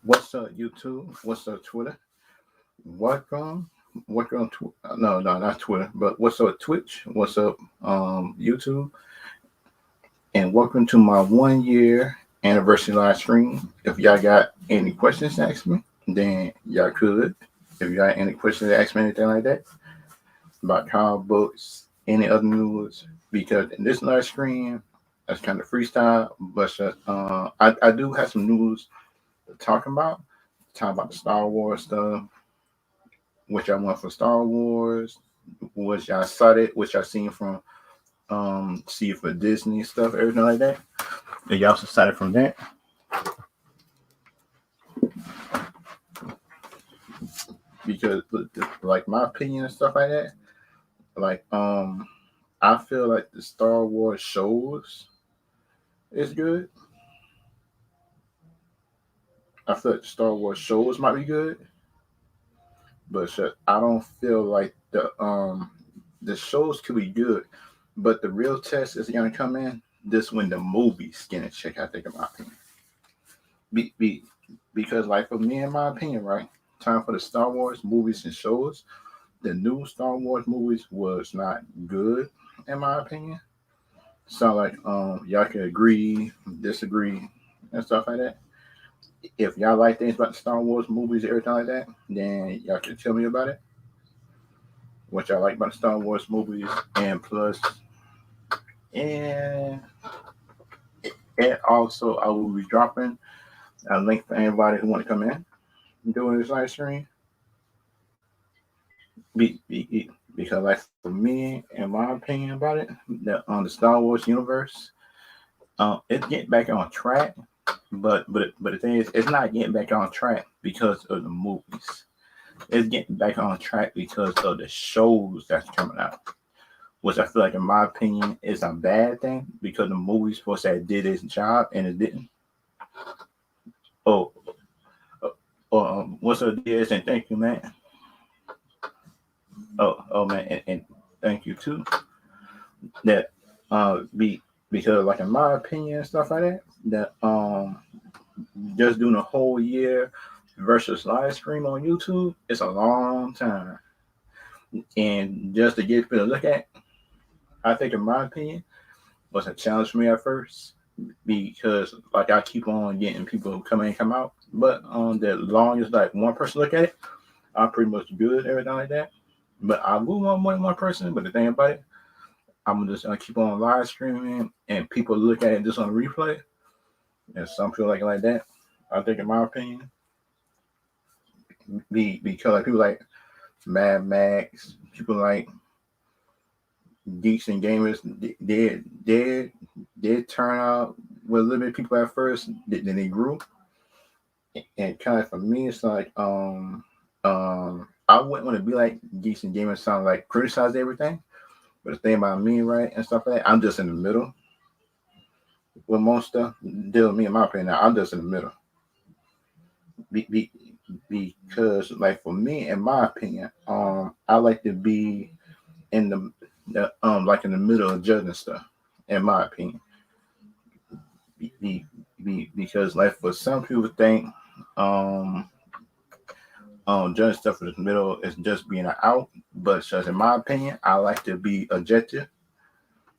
What's up, YouTube? What's up, Twitter? Welcome. Welcome to no, not Twitter, but what's up, Twitch? What's up, YouTube? And welcome to my 1 year anniversary live stream. If y'all got any questions to ask me, then y'all could. If you got any questions to ask me, anything like that about comic books, any other news, because in this live stream, that's kind of freestyle, but I do have some news to talk about the Star Wars stuff, which I want for Star Wars, which I started, which I seen from see for Disney stuff, everything like that. And y'all also started from that because like my opinion and stuff like that, like I feel like the Star Wars shows is good. I feel like the Star Wars shows might be good, but I don't feel like the shows could be good. But the real test is gonna come in this when the movies get in check. I think, in my opinion, be, be, because like for me, in my opinion, right, time for the Star Wars movies and shows. The new Star Wars movies was not good, in my opinion. So like y'all can agree, disagree, and stuff like that. If y'all like things about the Star Wars movies, everything like that, then y'all can tell me about it. What y'all like about the Star Wars movies, and plus, and and also I will be dropping a link for anybody who want to come in doing this live stream. Because like for me, in my opinion about it, on the Star Wars universe, it's getting back on track. But the thing is, it's not getting back on track because of the movies. It's getting back on track because of the shows that's coming out, which I feel like, in my opinion, is a bad thing because the movies supposed to have did its job and it didn't. Oh, what's up, DS? And thank you, man. Oh man, and thank you too. That be because like in my opinion and stuff like that, that just doing a whole year versus live stream on YouTube, it's a long time. And just to get people to look at, I think, in my opinion, was a challenge for me at first because like I keep on getting people who come in and come out. But the long as like one person look at it, I'm pretty much good, everything like that. But I will want more than one person. But the thing about it, I'm just gonna keep on live streaming and people look at it just on replay. And some people like it like that. I think, in my opinion, because like people like Mad Max, people like geeks and gamers, they turn out with a little bit of people at first, then they grew. And kind of for me, it's like I wouldn't want to be like geeks and gamers, sound like criticize everything. But the thing about me, right, and stuff like that, I'm just in the middle with most stuff. Deal with me, in my opinion, I'm just in the middle. Be, be, because like for me, in my opinion, I like to be in like in the middle of judging stuff, in my opinion. Because like for some people think um judging stuff in the middle is just being an out, but just in my opinion, I like to be objective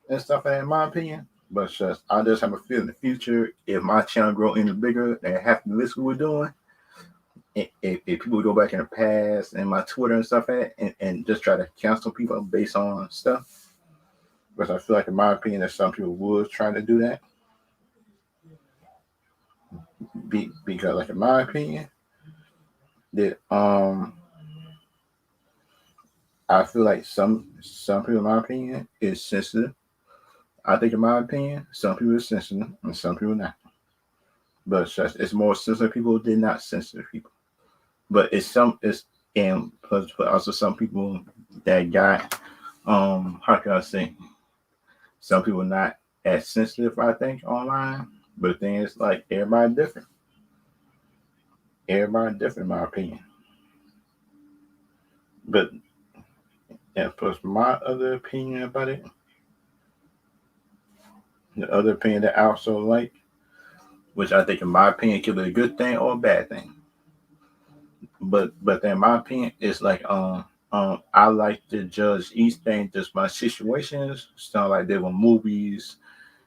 and stuff like that, in my opinion. But just I just have a feel in the future, if my channel grow any bigger, they have to listen what we're doing. If people go back in the past and my Twitter and stuff like that, and just try to cancel people based on stuff, because I feel like, in my opinion, that some people would try to do that. Because like in my opinion, that I feel like some people, in my opinion, is sensitive. I think, in my opinion, some people are sensitive and some people not. But it's more sensitive people than not sensitive people. But it's and plus also some people that got how can I say, some people not as sensitive, I think, online. But the thing is, like, everybody different. Everybody different, in my opinion. But and plus my other opinion about it, the other opinion that I also like which I think, in my opinion, could be a good thing or a bad thing. But in my opinion, it's like I like to judge each thing just by situations. Sound like there were movies,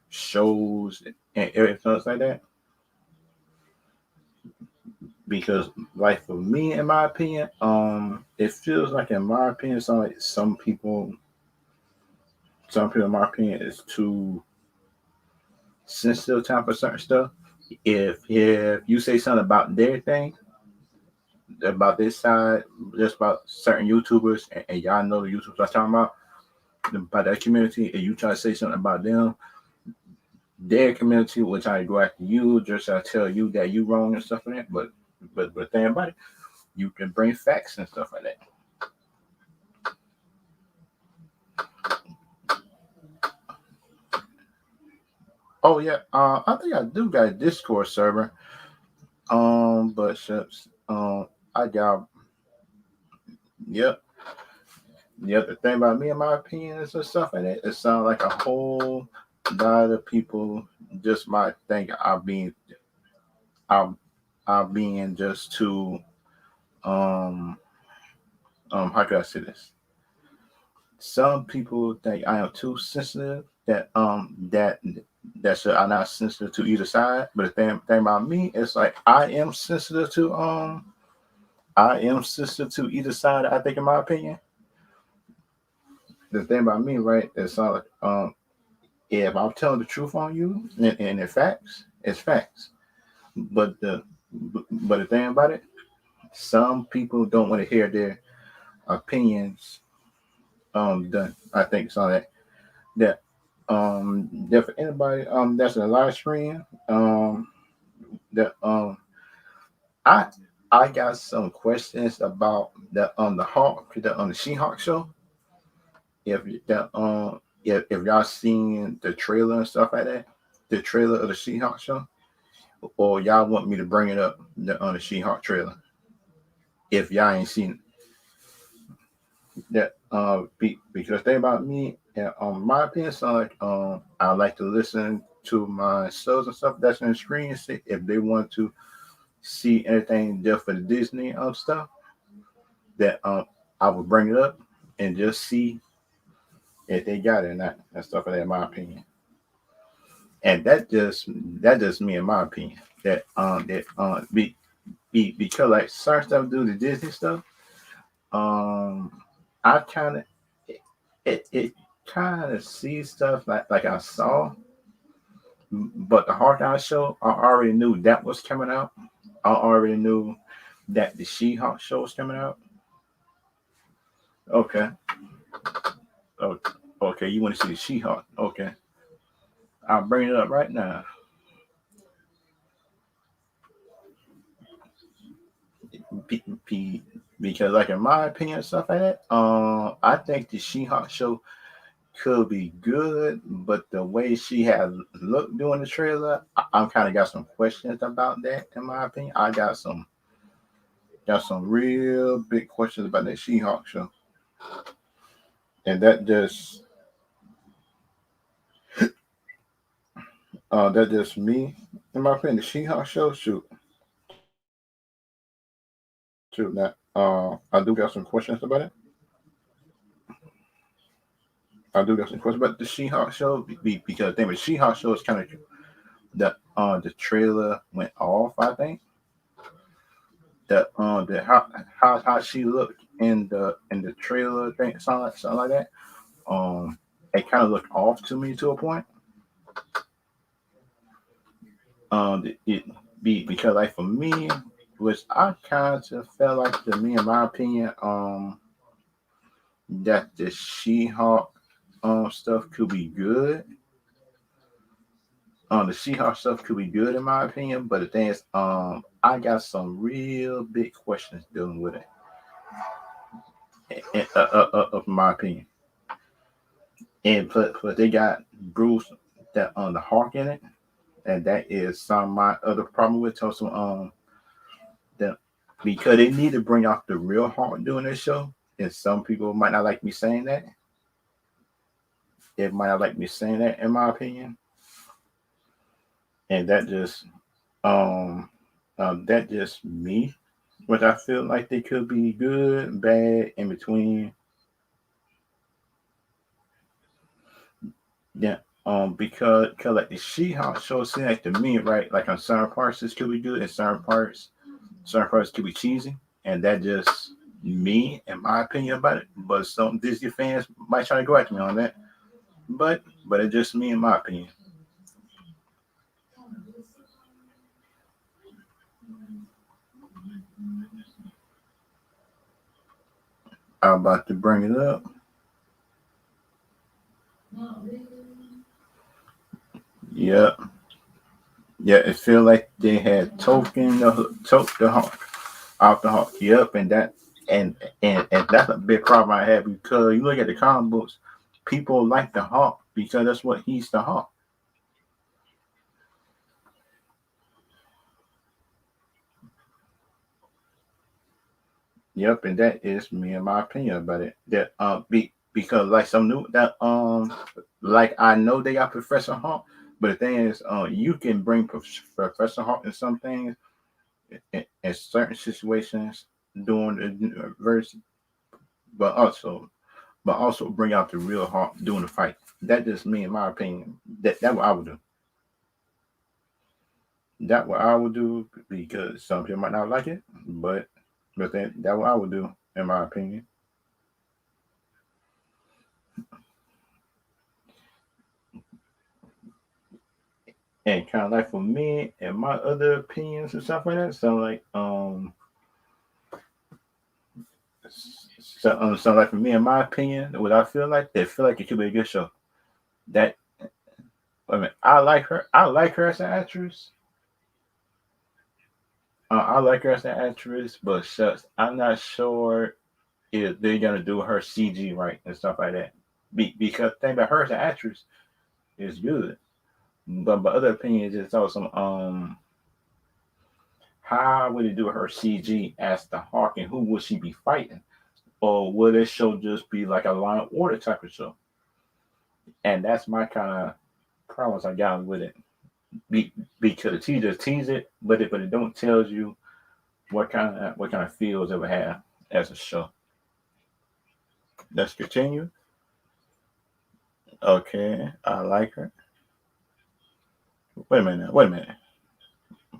shows, and everything else like that. Because like for me, in my opinion, it feels like, in my opinion, some like some people in my opinion is too sensitive time for certain stuff. If you say something about their thing, about this side, just about certain YouTubers, and y'all know the YouTubers I'm talking about that community, and you try to say something about them, their community will try to go after you, just to tell you that you wrong and stuff like that. But think about it, you can bring facts and stuff like that. Oh yeah, I think I do got a Discord server. But shucks, I got, yep, yep. The thing about me, in my opinion, is and stuff like that. It sounds like a whole lot of people just might think I'm, I'm being just too, um, how can I say this? Some people think I am too sensitive. That should I'm not sensitive to either side. But the thing about me is like I am sensitive to either side. I think, in my opinion, the thing about me, right, is like if I'm telling the truth on you, and it's facts, it's facts. But the thing about it, some people don't want to hear their opinions done. I think so that for anybody that's in a live stream, that I I got some questions about the She-Hulk show. If y'all seen the trailer and stuff like that, the trailer of the She-Hulk show, or y'all want me to bring it up on the She-Hulk trailer, if y'all ain't seen that, because thing about me, and my opinion, so like I like to listen to my shows and stuff that's on the screen and see if they want to see anything just for the Disney stuff, that I would bring it up and just see if they got it or not and stuff like that, in my opinion. And that just me, in my opinion, because like certain stuff do the Disney stuff, um I kind of it kind of see stuff like I saw, but the Hawkeye show, I already knew that was coming out. I already knew that the She-Hulk show was coming out. Okay, okay, okay. You want to see the She-Hulk? Okay, I'll bring it up right now. Because, like, in my opinion, stuff like that, I think the She-Hulk show could be good, but the way she had looked during the trailer, I'm kind of got some questions about that. In my opinion, I got some real big questions about that She-Hulk show, and that just me. In my opinion, the She-Hulk show, shoot that. I do got some questions about it. I do got some questions about the She-Hulk show, because I think the She-Hulk show is kind of the trailer went off. I think that the how she looked in the trailer thing, something like that. Um, it kind of looked off to me to a point. It be because, like, for me, which I kind of felt like, to me, in my opinion, that the She-Hulk stuff could be good. The She-Hulk stuff could be good, in my opinion, but the thing is, I got some real big questions dealing with it, of my opinion. And plus they got Bruce, that on the Hawk in it, and that is some of my other problem with also, that because they need to bring out the real Hawk doing this show, and some people might not like me saying that. It might not like me saying that, in my opinion, and that just Um, that just me, which I feel like they could be good, bad, in between. Yeah. Because like the She-Hulk show seems like to me, right? Like on certain parts, this could be good, and certain parts could be cheesy, and that just me and my opinion about it. But some Disney fans might try to go after me on that. But it's just me and my opinion. I'm about to bring it up. Yeah, yeah. It feel like they had took the hawk off the hawk. Yep, and and that's a big problem I have because you look at the comic books, people like the hawk because that's what he's the hawk. Yep, and that is me and my opinion about it. That because like some new that like I know they got Professor Hawk, but the thing is you can bring Professor Hawk in some things in certain situations during the verse, but also bring out the real Hawk during the fight. That just me in my opinion. That what I would do. That what I would do because some people might not like it, but then that what I would do in my opinion. And kind of like for me and my other opinions and stuff like that. So like for me and my opinion, what I feel like, they feel like it could be a good show. That I mean, I like her. I like her as an actress. I like her as an actress, but shucks, I'm not sure if they're gonna do her CG right and stuff like that. Because the thing about her as an actress is good, but my other opinion is it's also how would they do her CG as the Hawk and who would she be fighting? Or will this show just be like a Law and Order type of show? And that's my kind of problems I got with it. Because the teaser tease it, but it don't tells you what kind of feels it would have as a show. Let's continue. Okay, I like her. Wait a minute. Wait a minute.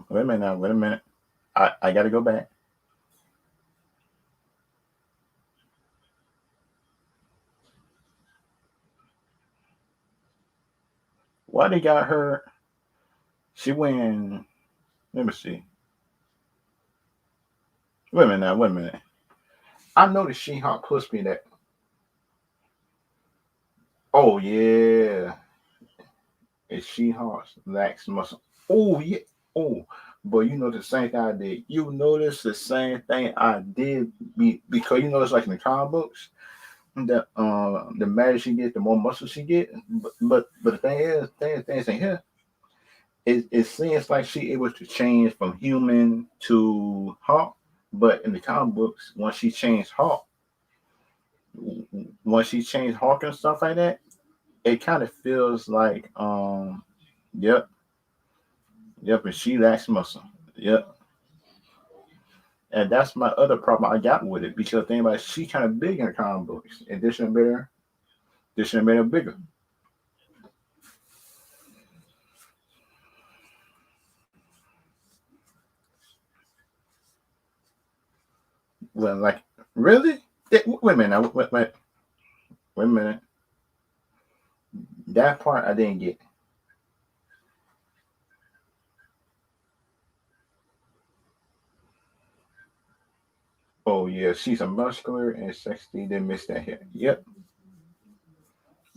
Wait a minute. Now, wait a minute. I got to go back. Why they got her? She win. Let me see. Wait a minute. Now, wait a minute. I know the She-Hulk pushed me that. Oh yeah, it's She-Hulk lacks muscle. Oh yeah. Oh, but you know the same thing I did. You notice the same thing I did because you notice like in the comic books, the madder she get, the more muscle she get. But the thing is in here, it seems like she able to change from human to hawk. But in the comic books, once she changed hawk and stuff like that, it kind of feels like yep, yep, and she lacks muscle. Yep. And that's my other problem I got with it because think about it, she kind of big in the comic books, and this should have made her bigger. Well, like really? Wait a minute. Wait a minute. That part I didn't get. Oh yeah, she's a muscular and sexy. Didn't miss that here. Yep,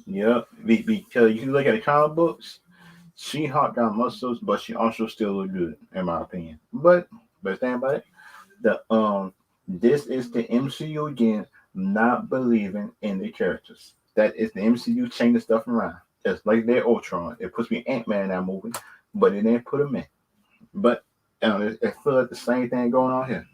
yep. Because you look at the comic books, she hot got muscles, but she also still look good in my opinion. But think about it. The this is the MCU again not believing in the characters. That is the MCU changing stuff around. Just like their Ultron. It puts me Ant Man in that movie, but it didn't put him in. But it feels like the same thing going on here.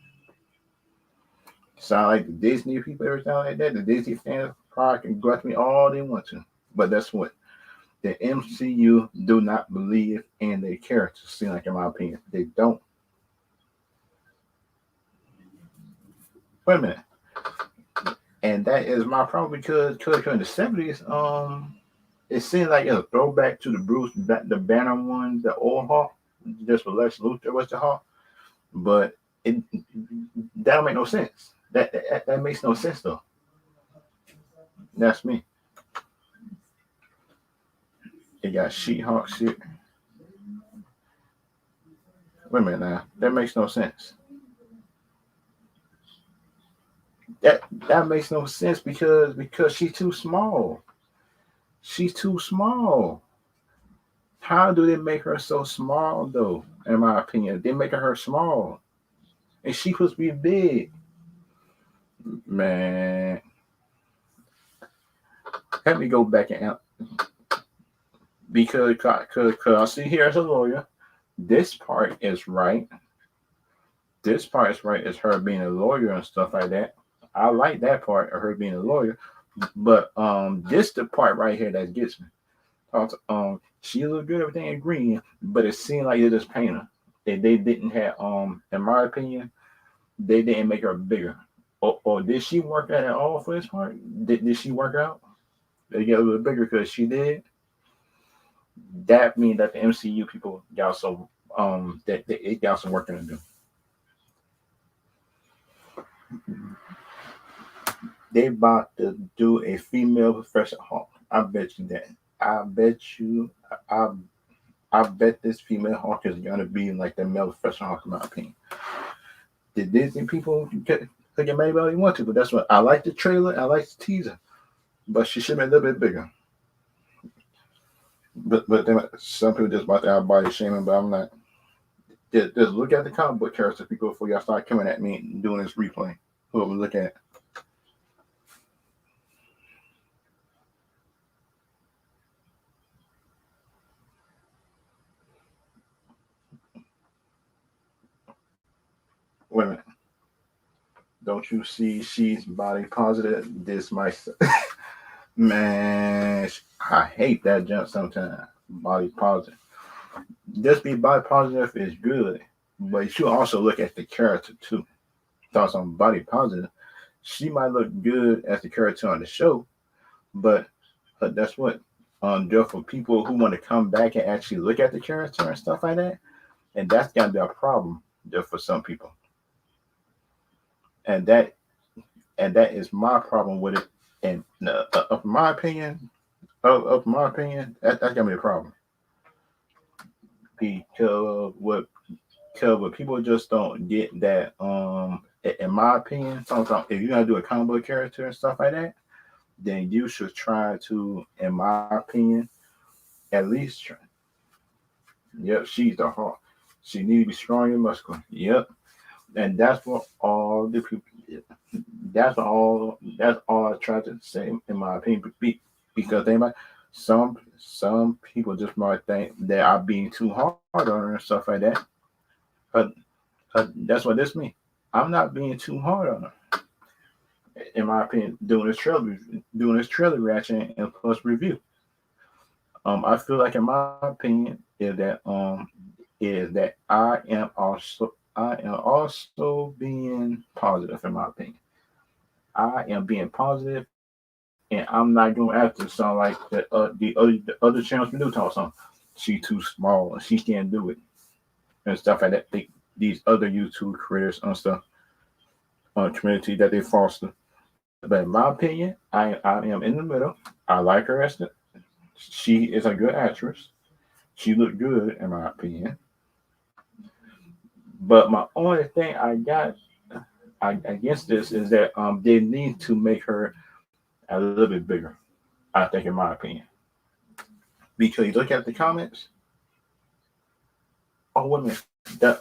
Sound like the Disney people every time like that. The Disney fans probably can grudge me all they want to. But that's what. the MCU do not believe in their characters. Seem like, in my opinion, they don't. Wait a minute, and that is my problem because in the '70s, it seems like it's a throwback to the Banner one, the old Hawk, just with Lex Luthor was the Hawk, but it that don't make no sense. That makes no sense though. That's me. It got She-Hulk shit. Wait a minute now. That makes no sense. That makes no sense because she's too small. She's too small. How do they make her so small though? In my opinion, they make her small, and she supposed to be big. Man, let me go back and because I see here as a lawyer, this part is right. This part is right. Is her being a lawyer and stuff like that. I like that part of her being a lawyer, but this the part right here that gets me. She looked good, everything in green, but it seemed like they just painted her. They didn't have in my opinion, they didn't make her bigger. Or did she work out at all for this part? Did she work out? They get a little bigger because she did. That means that the MCU people got some that it got some working to do. They about to do a female Professor Hulk. I bet you that. I bet you. I I bet this female Hawk is gonna be like the male Professor Hawk, in my opinion. The Disney people could get mad about it you want to, but that's what I like the trailer. I like the teaser, but she should be a little bit bigger. But then some people just about to have body shaming, but I'm not. Just look at the comic book characters, people, before y'all start coming at me and doing this replay. Whoever look at. Wait a minute. Don't you see she's body positive? This might man. I hate that jump sometimes. Body positive. Just be body positive is good, but you should also look at the character too. Thoughts on body positive. She might look good as the character on the show, but that's what just for people who want to come back and actually look at the character and stuff like that, and that's gonna be a problem just for some people. And that is my problem with it. And of my opinion, of my opinion, that's gonna be a problem because what people just don't get that in my opinion, sometimes if you're gonna do a combo character and stuff like that, then you should try to, in my opinion, at least try. Yep, she's the heart. She need to be strong and muscular. Yep, and that's what all the people. That's all. That's all I try to say, in my opinion, because they might some people just might think that I'm being too hard on her and stuff like that. But that's what this means. I'm not being too hard on her, in my opinion. Doing this trailer reaction and plus review. I feel like, in my opinion, is that I am also being positive, in my opinion. I am being positive, and I'm not going to have to sound like the other channels we do talk on. She too small and she can't do it and stuff like that. These other YouTube creators and stuff community that they foster. But in my opinion, I am in the middle. I like her as she is a good actress. She looked good, in my opinion. But my only thing I got against this is that they need to make her a little bit bigger. I think, in my opinion, because you look at the comments. Oh, wait a minute. The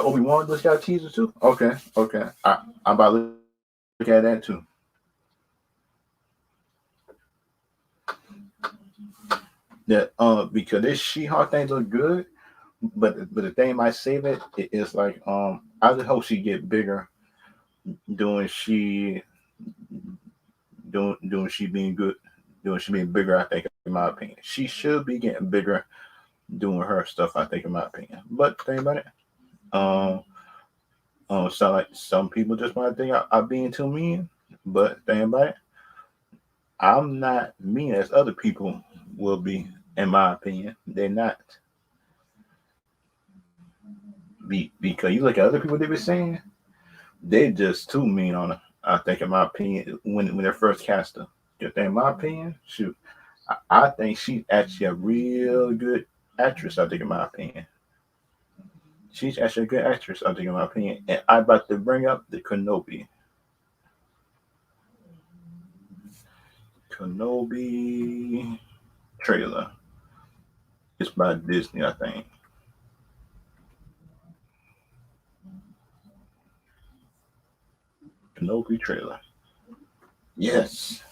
Obi-Wan just got a teaser too. Okay, okay. I'm about to look at that too. That because this She-Hulk thing look good, but the thing might save it is like I just hope she get bigger doing she doing she being good doing should be bigger, I think, in my opinion. She should be getting bigger doing her stuff, I think, in my opinion. But think about it. Um, so like some people just might think I'm being too mean, but think about it. I'm not mean as other people will be, in my opinion. They're not. Because you look at other people they be saying, they just too mean on her. I think, in my opinion, when they're first cast her. Just in my opinion, shoot, I think she's actually a real good actress. I think, in my opinion, she's actually a good actress. I think, in my opinion, and I'm about to bring up the Kenobi trailer. It's by Disney, I think. Kenobi trailer. Yes.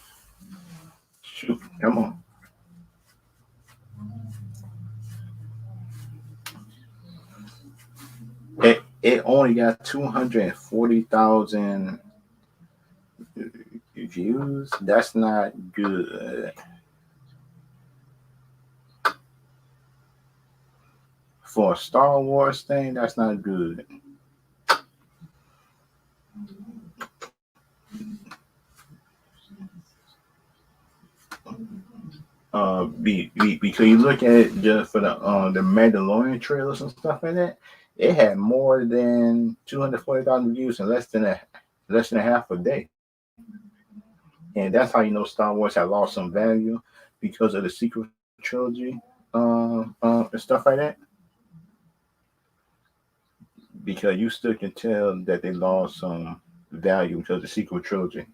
Shoot, come on. It only got 240,000 views. That's not good for a Star Wars thing. That's not good. Because you look at it just for the Mandalorian trailers and stuff like that, it had more than 240,000 views in less than a half a day, and that's how you know Star Wars had lost some value because of the sequel trilogy, and stuff like that. Because you still can tell that they lost some value because of the sequel trilogy,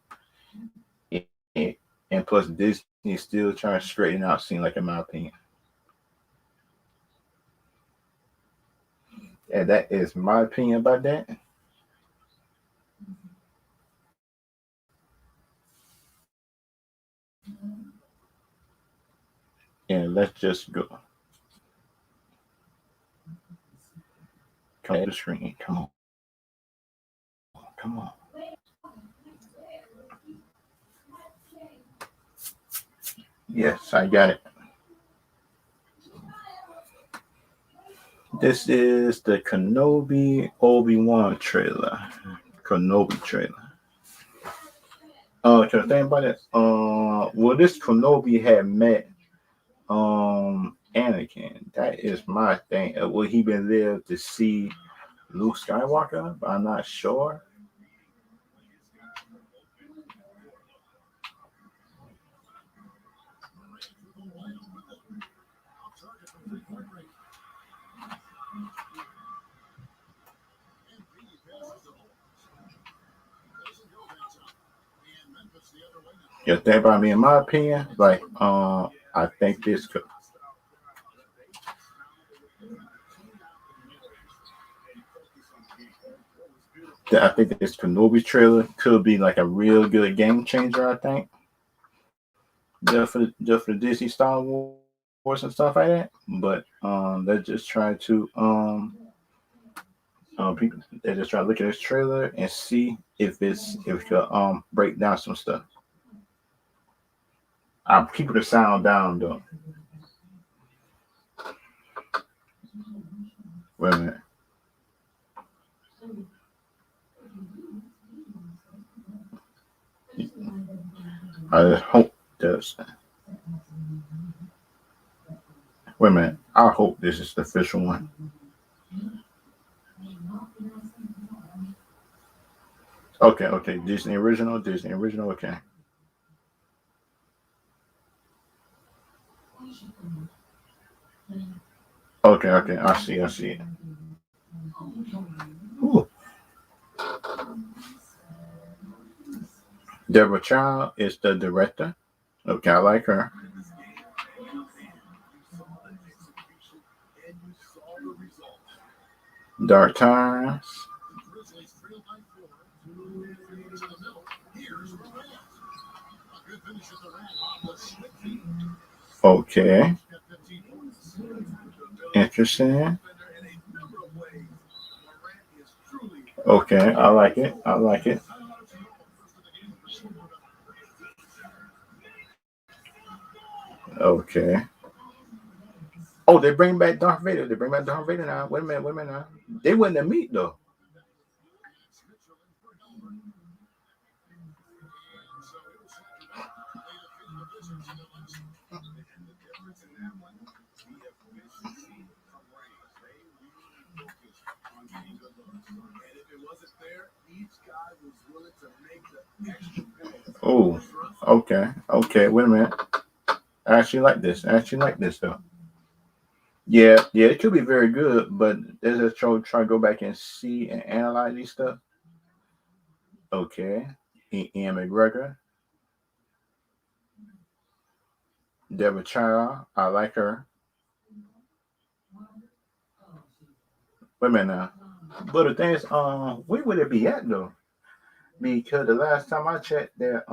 and, and plus Disney is still trying to straighten out. Seem like, in my opinion. And that is my opinion about that. And let's just go. Come to the screen. Come on. Come on. Yes, I got it. This is the Kenobi Obi-Wan trailer. Kenobi trailer. Can I think about it? Well, this Kenobi had met Anakin. That is my thing. Will he been there to see Luke Skywalker? I'm not sure. You think about me, in my opinion, like I think this could. I think this Kenobi trailer could be like a real good game changer. I think just for the Disney Star Wars and stuff like that. But they're just trying to people they just try to look at this trailer and see if it could break down some stuff. I'm keeping the sound down though. Wait a minute. I hope this. Wait a minute. I hope this is the official one. Okay, okay. Disney original. Disney original. Okay. Okay, okay. I see. I see it. Ooh. Deborah Chow is the director. Okay, I like her. Dark Times. Okay. Interesting. Okay, I like it. I like it. Okay. Oh, they bring back Darth Vader. They bring back Darth Vader now. Wait a minute now. They wouldn't have meet though. Oh, okay. Okay, wait a minute. I actually like this. I actually like this though. Yeah, yeah, it could be very good, but there's a try to go back and see and analyze these stuff. Okay. Ian McGregor, Deborah Child, I like her. Wait a minute now. But the thing is, where would it be at though? Because the last time I checked, that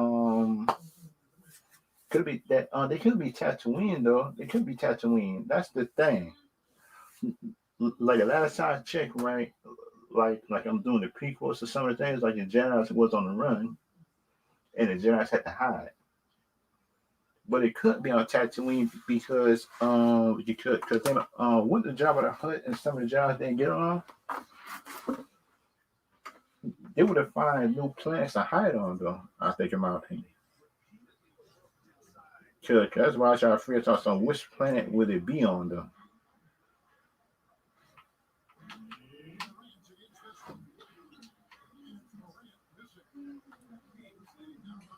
could be that they could be Tatooine though. They could be Tatooine. That's the thing. Like the last time I checked, right? Like I'm doing the prequels to some of the things, like the Jedi was on the run, and the Jedi had to hide. But it could be on Tatooine because you could because they with the Jabba the Hutt and some of the Jedi didn't get on, they would have found new planets to hide on though. I think in my opinion. Cause that's why I try to figure out some which planet would it be on though.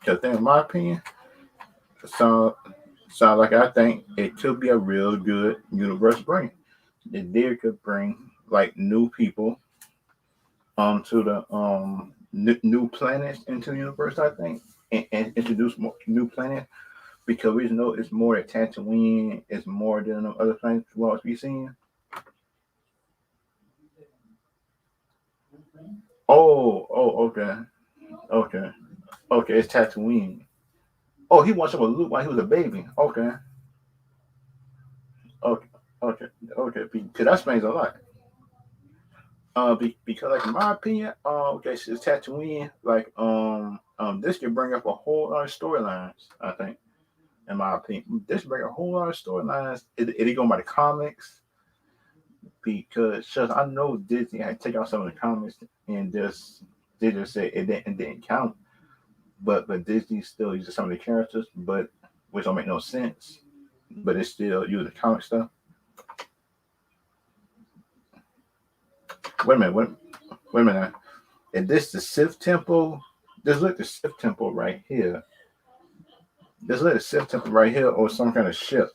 Cause then in my opinion, so sound like I think it could be a real good universe bring. That they could bring like new people to the new planets into the universe. I think and introduce more new planets because we know it's more at Tatooine, it's more than the other planets we'll always be seeing. Okay, okay, okay. It's Tatooine. Oh, he watched up with Luke while he was a baby. Okay, okay, okay, okay. Because that explains a lot. Because like in my opinion, okay, so it's Tatooine. Like, this can bring up a whole lot of storylines. I think, in my opinion, this bring a whole lot of storylines. It go by the comics because just I know Disney had to take out some of the comics and just they just say it didn't count. But Disney still uses some of the characters, but which don't make no sense. But it's still use the comic stuff. Wait a minute, wait a minute. Is this the Sith Temple? This look the Sith Temple right here. This look the Sith Temple right here, or some kind of ship,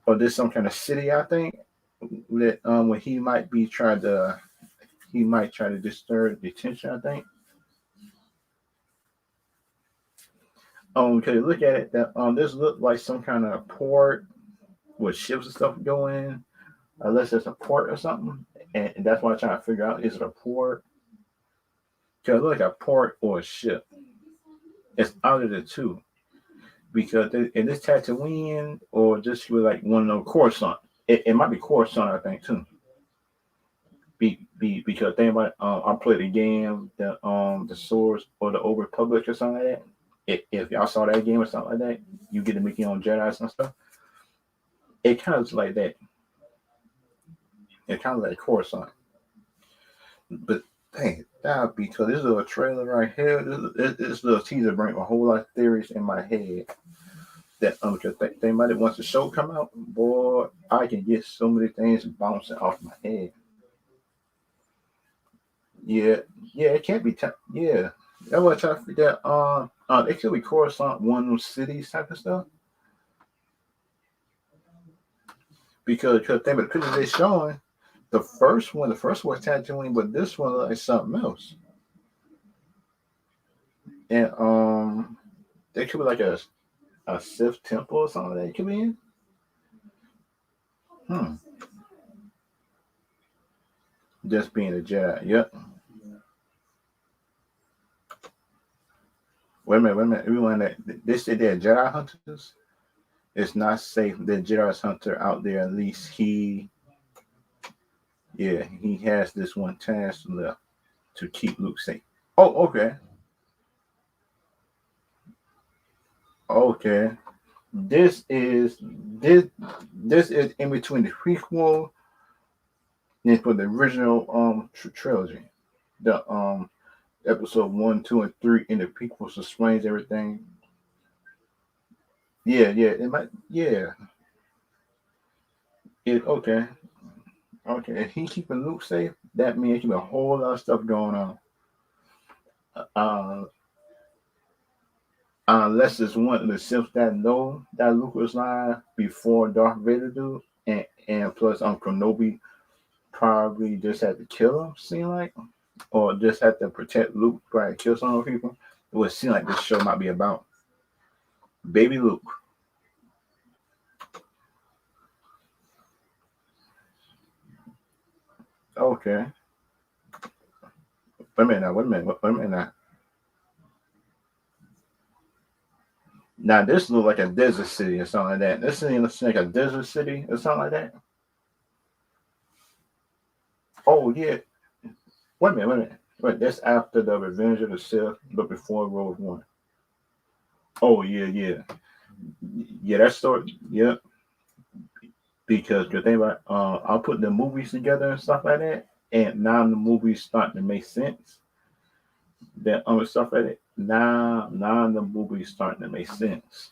or this some kind of city. I think that when he might try to disturb the attention. I think. Okay, look at it. That this look like some kind of port with ships and stuff going. Unless it's a port or something, and that's why I'm trying to figure out is it a port? Cause it look like a port or a ship. It's out of the two because in this Tatooine or just with like one of those Coruscant. It might be Coruscant, I think too. Because think about I played a game the Swords or the Old Republic or something like that. If y'all saw that game or something like that, you get to make your own Jedi's and stuff. It kind of like that. It kind of like Coruscant. But dang, that because this little trailer right here, this little teaser bring a whole lot of theories in my head that because they might once the show come out, boy, I can get so many things bouncing off my head. Yeah, yeah, it can't be. Yeah, that's what I try to figure out. It could be Coruscant, one of those cities type of stuff. Because think about the pictures they showing, the first one was Tatooine, but this one looks like something else. And they could be like a Sith temple or something that it could be in. Hmm. Just being a Jedi. Yep. Wait a minute. Everyone that they said they're Jedi hunters. It's not safe. The Jedi's hunter out there. At least he has this one task left to keep Luke safe. Oh, okay, okay. this is in between the prequel and for the original trilogy. The episode 1, 2, and 3 in the prequels explains everything. Yeah, yeah, it might. Yeah, it okay. Okay, if he keeping Luke safe, that means keep a whole lot of stuff going on. Uh, unless it's one of the Sith that know that Luke was lying before Darth Vader do, and plus Kenobi probably just had to kill him. Seem like, or just had to protect Luke, probably kill some of the people. It would seem like this show might be about baby Luke. Okay, wait a minute now. Wait a minute. Wait a minute now. Now this look like a desert city or something like that. This thing looks like a desert city or something like that. Oh yeah. Wait a minute. Wait a minute. Wait, that's after the Revenge of the Sith, but before Rogue One. Oh yeah, yeah, yeah. That story. Yeah, because the thing about I'll put the movies together and stuff like that, and now the movies starting to make sense. That stuff like that. Now the movies starting to make sense.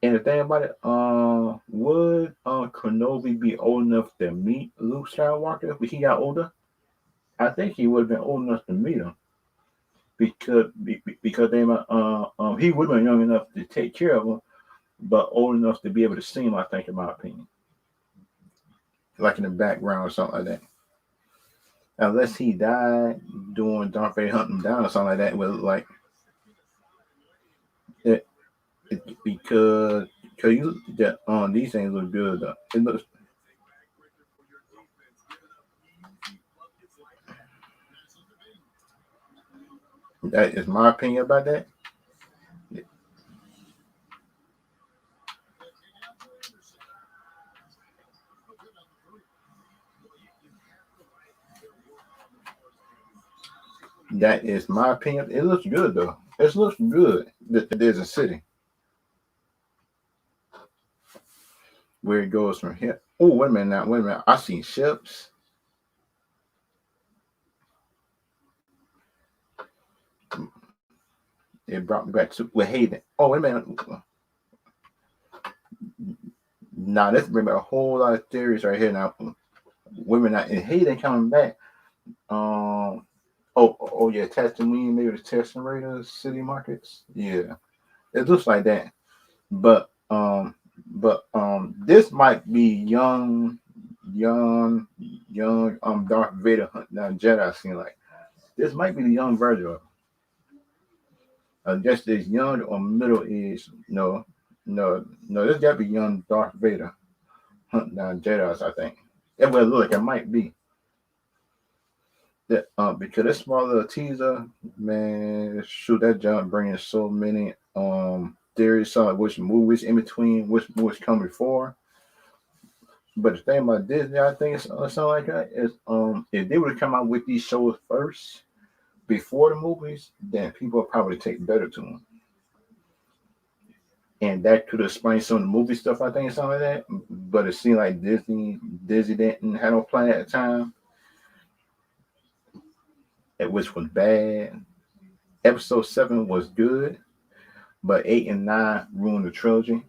And the thing about it, would Kenobi be old enough to meet Luke Skywalker when he got older? I think he would have been old enough to meet him because they he would have been young enough to take care of him, but old enough to be able to see him. I think, in my opinion, like in the background or something like that. Unless he died doing Darth Vader hunting him down or something like that, with like it, because you that these things look good though. It looks that is my opinion about that. That is my opinion. It looks good though. It looks good that there's a city where it goes from here. Oh, wait a minute now. Wait a minute. I see ships. It brought me back to with Hayden. Oh, wait a minute. Now this bring back a whole lot of theories right here. Now, women not and Hayden coming back. Um. Oh yeah, Tatooine, maybe the Testing Raiders, City Markets. Yeah, it looks like that. But this might be young Darth Vader hunting down Jedi. Seem like this might be the young version of just this young or middle age. No, no. This got to be young Darth Vader hunting down Jedi's. I think. It will look. It might be that because this small little teaser, man, shoot that jump bringing so many theories on which movies in between, which movies come before. But the thing about Disney, I think it's something like that is if they would come out with these shows first before the movies, then people would probably take better to them. And that could explain some of the movie stuff, I think, something like that. But it seemed like Disney didn't have no plan at the time, which was bad. Episode 7 was good, but 8 and 9 ruined the trilogy.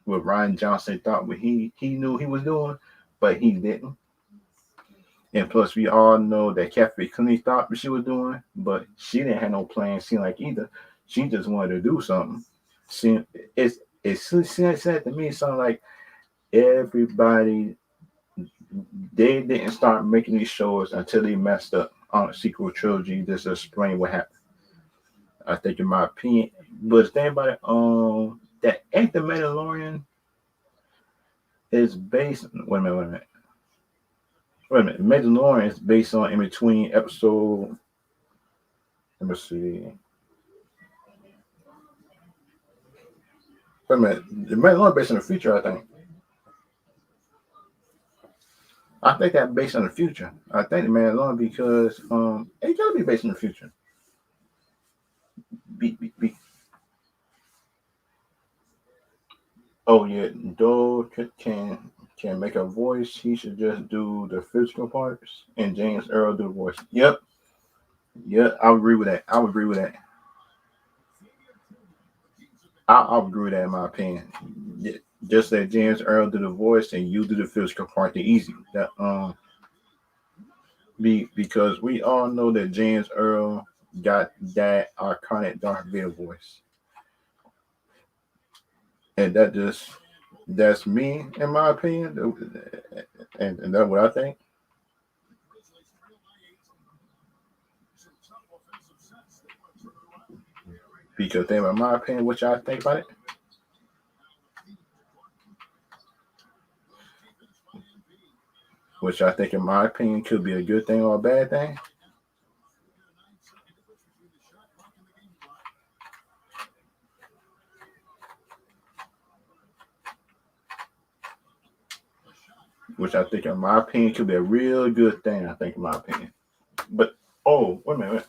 What Ryan Johnson thought what he knew he was doing, but he didn't. And plus, we all know that Kathy Clinton thought what she was doing, but she didn't have no plan. Seemed like either she just wanted to do something. See, it said to me something like everybody they didn't start making these shows until they messed up on a sequel trilogy. Just to explain what happened. I think, in my opinion, but the thing about it, that ain't the Mandalorian is based. Wait a minute. Wait a minute. Wait a minute. Mandalorian is based on in between episode. Let me see. Wait a minute. The Mandalorian based on the future. I think that based on the future. I think the Mandalorian because it gotta be based on the future. Be, be, be, Oh yeah, Dole can make a voice. He should just do the physical parts, and James Earl do the voice. Yep, yep. I would agree with that. I would agree with that. I would agree with that in my opinion. Yeah, just let James Earl do the voice, and you do the physical part. The easy. That because we all know that James Earl got that iconic Darth Vader voice, and that's me in my opinion, and that's what I think. Because then, in my opinion, what y'all think about it? Which I think, in my opinion, could be a good thing or a bad thing. Which I think, in my opinion, could be a real good thing. I think, in my opinion. But oh, wait a minute.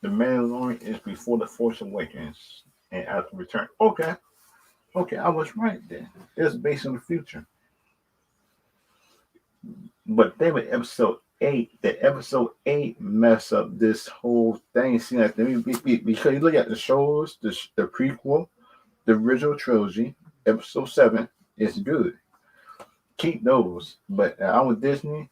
The Mandalorian is before the Force Awakens and after Return. Okay, okay, I was right then. It's based on the future. But then with episode eight, the episode eight mess up this whole thing. See, like, because you look at the shows, the prequel, the original trilogy, episode seven is good. Keep those. But I'm with Disney.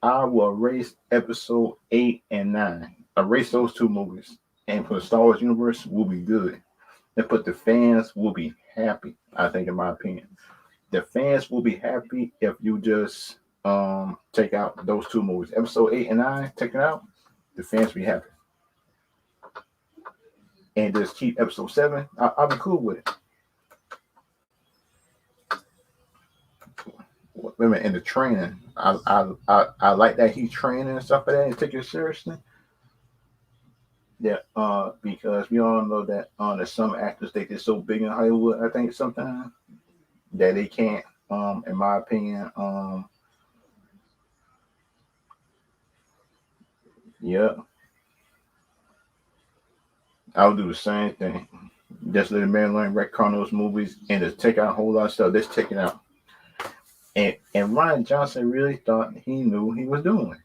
I will erase episode eight and nine. Erase those two movies, and for the Star Wars universe will be good. And but the fans will be happy. I think, in my opinion, the fans will be happy if you just take out those two movies, episode eight and nine. Take it out, the fans will be happy, and just keep episode seven. I'll be cool with it. Wait a minute, in the training, I like that he's training and stuff like that and take it seriously. Yeah, because we all know that there's some actors they get so big in Hollywood. I think sometimes that they can't, in my opinion, yeah, I would do the same thing. Just let the man learn retcon those movies and just take out a whole lot of stuff. Just take it out. And Ryan Johnson really thought he knew what he was doing.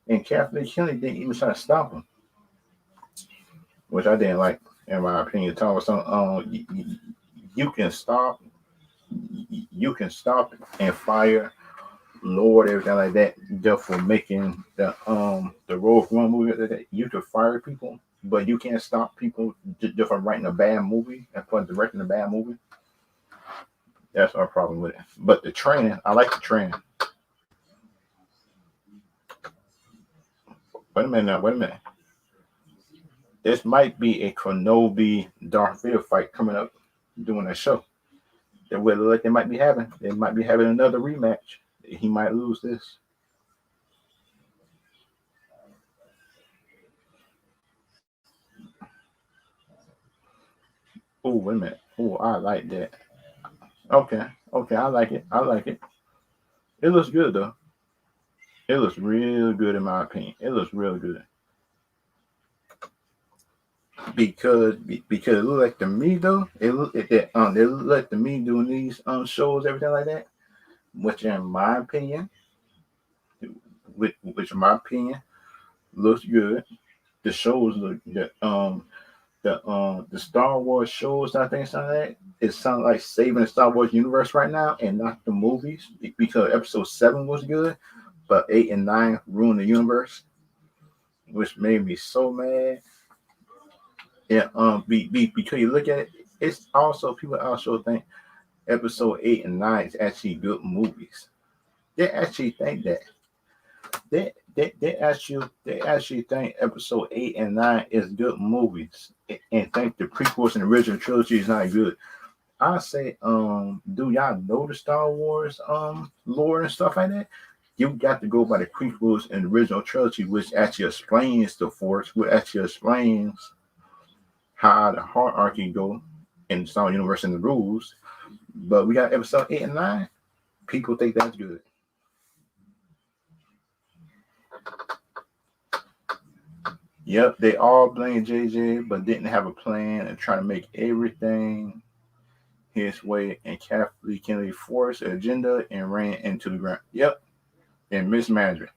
And Kathleen Kennedy didn't even try to stop him, which I didn't like, in my opinion. Talking about some, you can stop, and fire Lord, everything like that, just for making the Rogue One movie. That you could fire people, but you can't stop people just from writing a bad movie and for directing a bad movie. That's our problem with it. But the training, I like the training. Wait a minute now. Wait a minute. This might be a Kenobi Darth Vader fight coming up during that show. That will like they might be having. They might be having another rematch. He might lose this. Oh, wait a minute. Oh, I like that. Okay. Okay, I like it. I like it. It looks good though. It looks real good in my opinion. It looks real good. Because it look like to me though, it look like to me doing these shows, everything like that, which in my opinion, which in my opinion looks good. The shows look the Star Wars shows, I think something like that. It sounds like saving the Star Wars universe right now and not the movies because episode seven was good, but eight and nine ruined the universe, which made me so mad. Yeah, because you look at it, it's also people also think episode eight and nine is actually good movies. They actually think that. They actually think episode eight and nine is good movies and think the prequels and the original trilogy is not good. I say, do y'all know the Star Wars lore and stuff like that? You got to go by the prequels and the original trilogy, which actually explains the Force, which actually explains how the hierarchy go in the Star Wars universe and the rules. But we got episode eight and nine. People think that's good. Yep, they all blame JJ, but didn't have a plan and trying to make everything his way, and Kathleen Kennedy forced the agenda and ran into the ground. Yep, and mismanagement.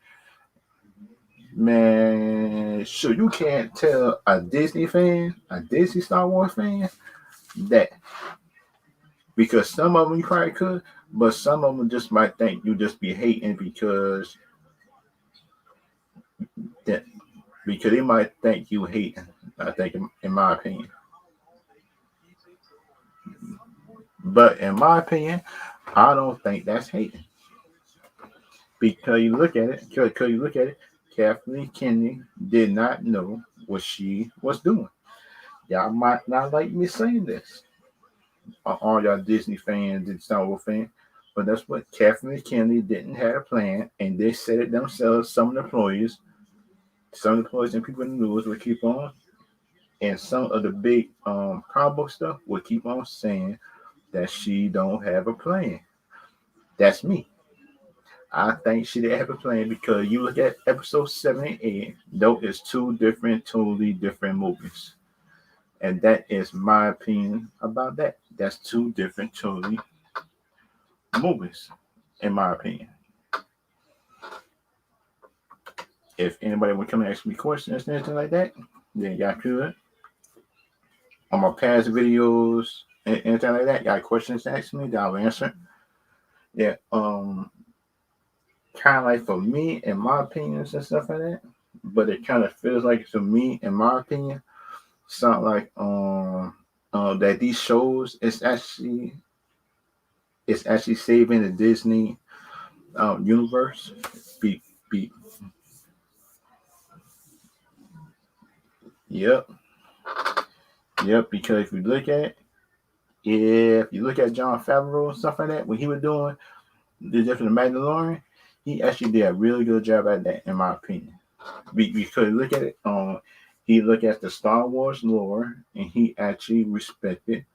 Man, so you can't tell a Disney fan, a Disney Star Wars fan, that, because some of them you probably could, but some of them just might think you just be hating that because they might think you hating. I think, in my opinion. But in my opinion, I don't think that's hating. Because you look at it, Kathleen Kennedy did not know what she was doing. Y'all might not like me saying this, all y'all Disney fans and Star Wars fans, but that's what Kathleen Kennedy didn't have a plan, and they said it themselves. Some of the employees and people in the news would keep on, and some of the big comic book stuff would keep on saying that she don't have a plan. That's me. I think she didn't have a plan because you look at episode 7 and 8, though it's two totally different movies. And that is my opinion about that. That's two different totally movies, in my opinion. If anybody would come and ask me questions and anything like that, then y'all could. On my past videos and anything like that, y'all questions to ask me, I'll answer. Yeah, kind of like for me, in my opinions and stuff like that, but it kind of feels like, to me, in my opinion, sound like that these shows is actually saving the Disney universe. Yep, because if you look at Jon Favreau and stuff like that, when he was doing the different Mandalorian, he actually did a really good job at that, in my opinion. Because look at it, he looked at the Star Wars lore, and he actually respected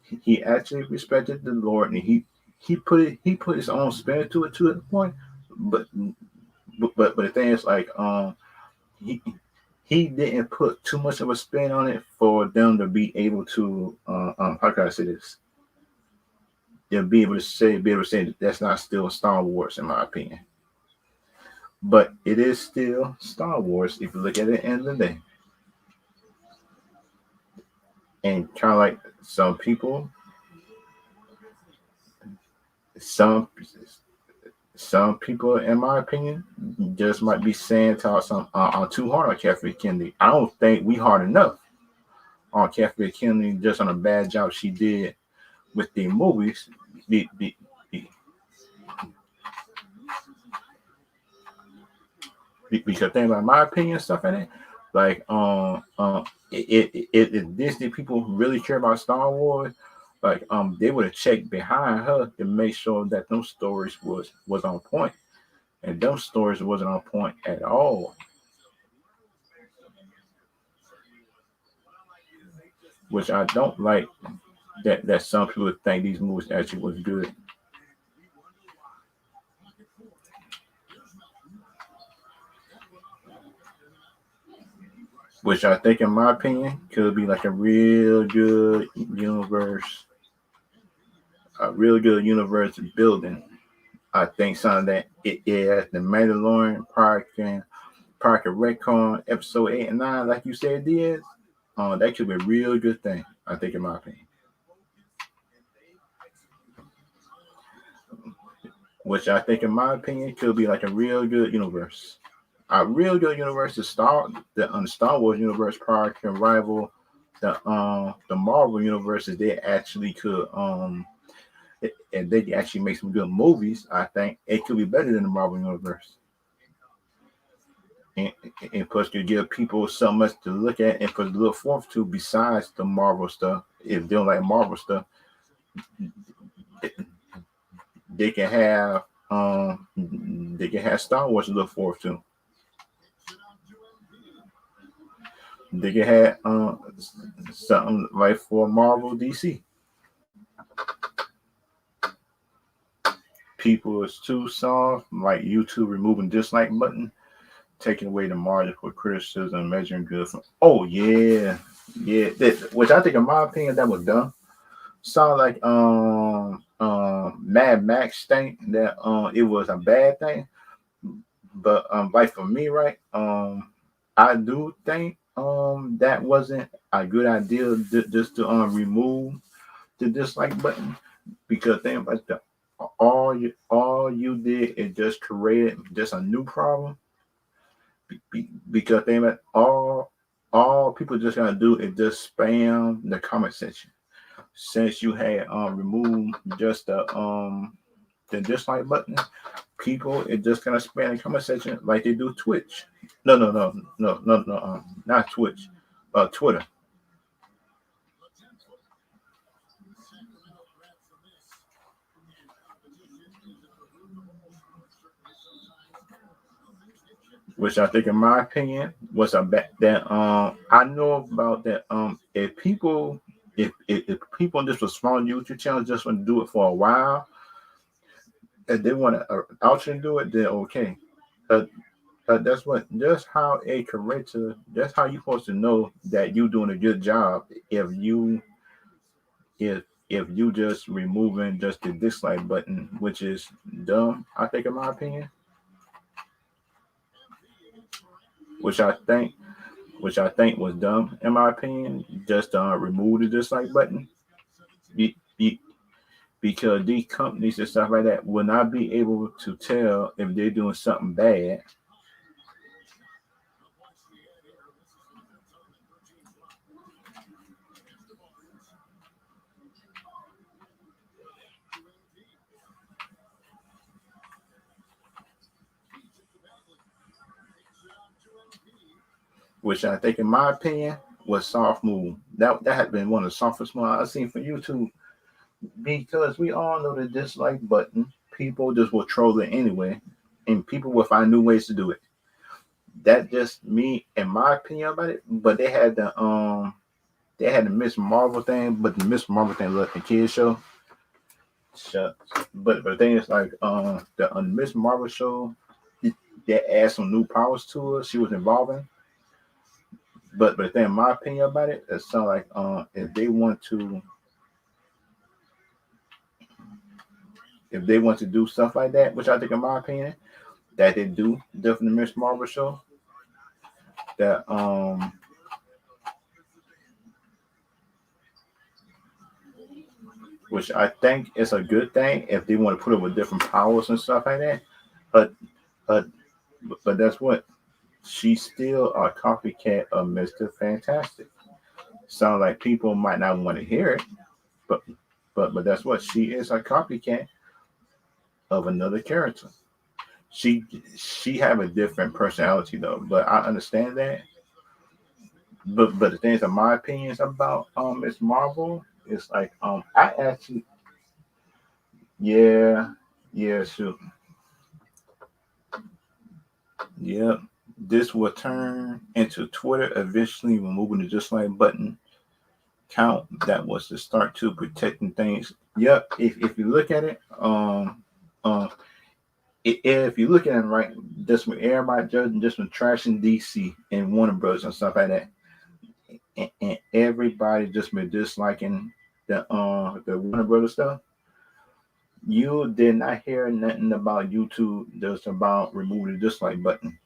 the lore, and he put his own spin to the point. But the thing is, like, he didn't put too much of a spin on it for them to be able to how can I say this? They'll be able to say that that's not still Star Wars, in my opinion. But it is still Star Wars if you look at it at the end of the day. And kind of like some people, some people, in my opinion, just might be saying some too hard on Kathleen Kennedy. I don't think we hard enough on Kathleen Kennedy, just on a bad job she did with the movies. Because things like my opinion, stuff like that, like if Disney people really care about Star Wars, like they would have checked behind her to make sure that those stories was on point, and those stories wasn't on point at all. Which I don't like, that some people think these movies actually was good. Which I think, in my opinion, could be like a real good universe building. I think something that the Mandalorian Park and Retcon episode 8 and 9, like you said, did. That could be a real good thing, I think, in my opinion. Which I think, in my opinion, could be like a real good universe. A real good universe the Star Wars universe probably can rival the Marvel universe, if they actually could and they can actually make some good movies. I think it could be better than the Marvel universe. And plus, you give people so much to look at and for to look forward to besides the Marvel stuff. If they don't like Marvel stuff, they can have Star Wars to look forward to. They can have something like for Marvel DC. People is too soft, like YouTube removing dislike button, taking away the margin for criticism, measuring good from. Oh yeah, which I think, in my opinion, that was dumb. Sound like Mad Max think that it was a bad thing, but like for me, right, I do think that wasn't a good idea just to remove the dislike button, because think about the all you did is just create just a new problem. Because think about all people just gotta do is just spam the comment section. Since you had removed just the dislike button, people is just gonna spam the comment section like they do Twitch. No, not Twitch, Twitter. Which I think, in my opinion, was a bad that I know about that if people just with small YouTube channels just want to do it for a while, and they want to actually do it, then okay. Uh, that's what just how a creator, that's how you supposed to know that you doing a good job if you just removing just the dislike button, which is dumb. I think, in my opinion, which I think which I think was dumb, in my opinion, just remove the dislike button. Be, be, because these companies and stuff like that will not be able to tell if they're doing something bad, which I think, in my opinion, was soft move. That had been one of the softest moves I've seen from YouTube, because we all know the dislike button. People just will troll it anyway, and people will find new ways to do it. That just me, in my opinion, about it. But they had the Miss Marvel thing, but the Miss Marvel thing looked like a kids show. Shut. But the thing is, like, the Miss Marvel show, they add some new powers to her. She was involving. But the thing, in my opinion about it, it sounds like if they want to do stuff like that, which I think, in my opinion, that they do definitely Miss Marvel show. That which I think is a good thing if they want to put it with different powers and stuff like that. But but but that's what, she's still a copycat of Mr. Fantastic. Sound like people might not want to hear it, but but that's what, she is a copycat of another character. She she have a different personality though, but I understand that. But the things, in my opinions about Miss Marvel, is like, I actually, yeah, yeah, sure, yeah. This will turn into Twitter eventually removing the dislike button count. That was the start to protecting things. Yep. If you look at it, um, if you look at it right, just with everybody judging, just with trashing DC and Warner Bros. And stuff like that, and everybody just been disliking the Warner Brothers stuff. You did not hear nothing about YouTube just about removing the dislike button.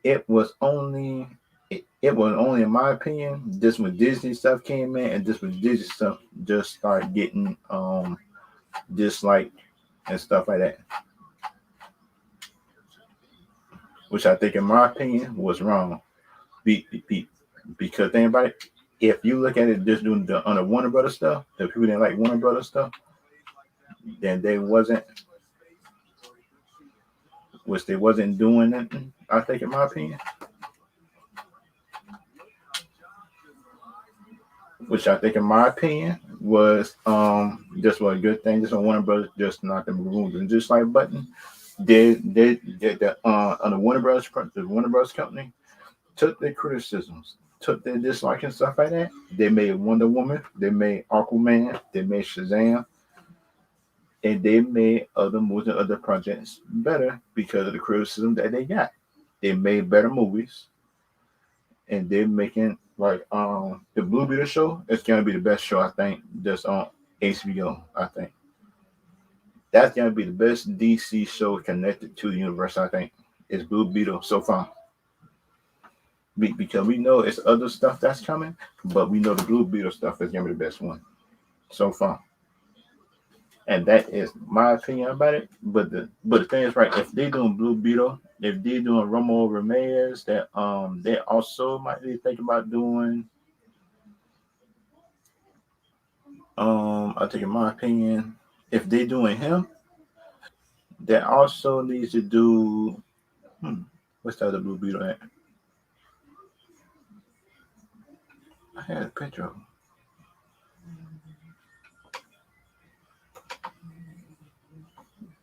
It was only it was only, in my opinion, just when Disney stuff came in, and just when Disney stuff just started getting disliked and stuff like that, which I think, in my opinion, was wrong. Be, because think about it, if you look at it just doing the on the Warner Brothers stuff, the people didn't like Warner Brothers stuff, then they wasn't doing nothing. I think, in my opinion, which I think, in my opinion, was just was a good thing. Just on Warner Brothers just not them remove the dislike button. They the on the Warner Brothers company took their criticisms, took their dislike and stuff like that. They made Wonder Woman, they made Aquaman, they made Shazam, and they made other movies and other projects better because of the criticism that they got. They made better movies, and they're making Like the Blue Beetle show is gonna be the best show I think that's on HBO. I think that's gonna be the best DC show connected to the universe. I think is Blue Beetle so far. Because we know it's other stuff that's coming, but we know the Blue Beetle stuff is gonna be the best one so far. And that is my opinion about it. But the thing is, right? If they doing Blue Beetle, if they doing Romo Ramirez, that they also might be thinking about doing I think in my opinion, if they doing him, they also needs to do hmm, what's the other Blue Beetle at? I had a picture of him.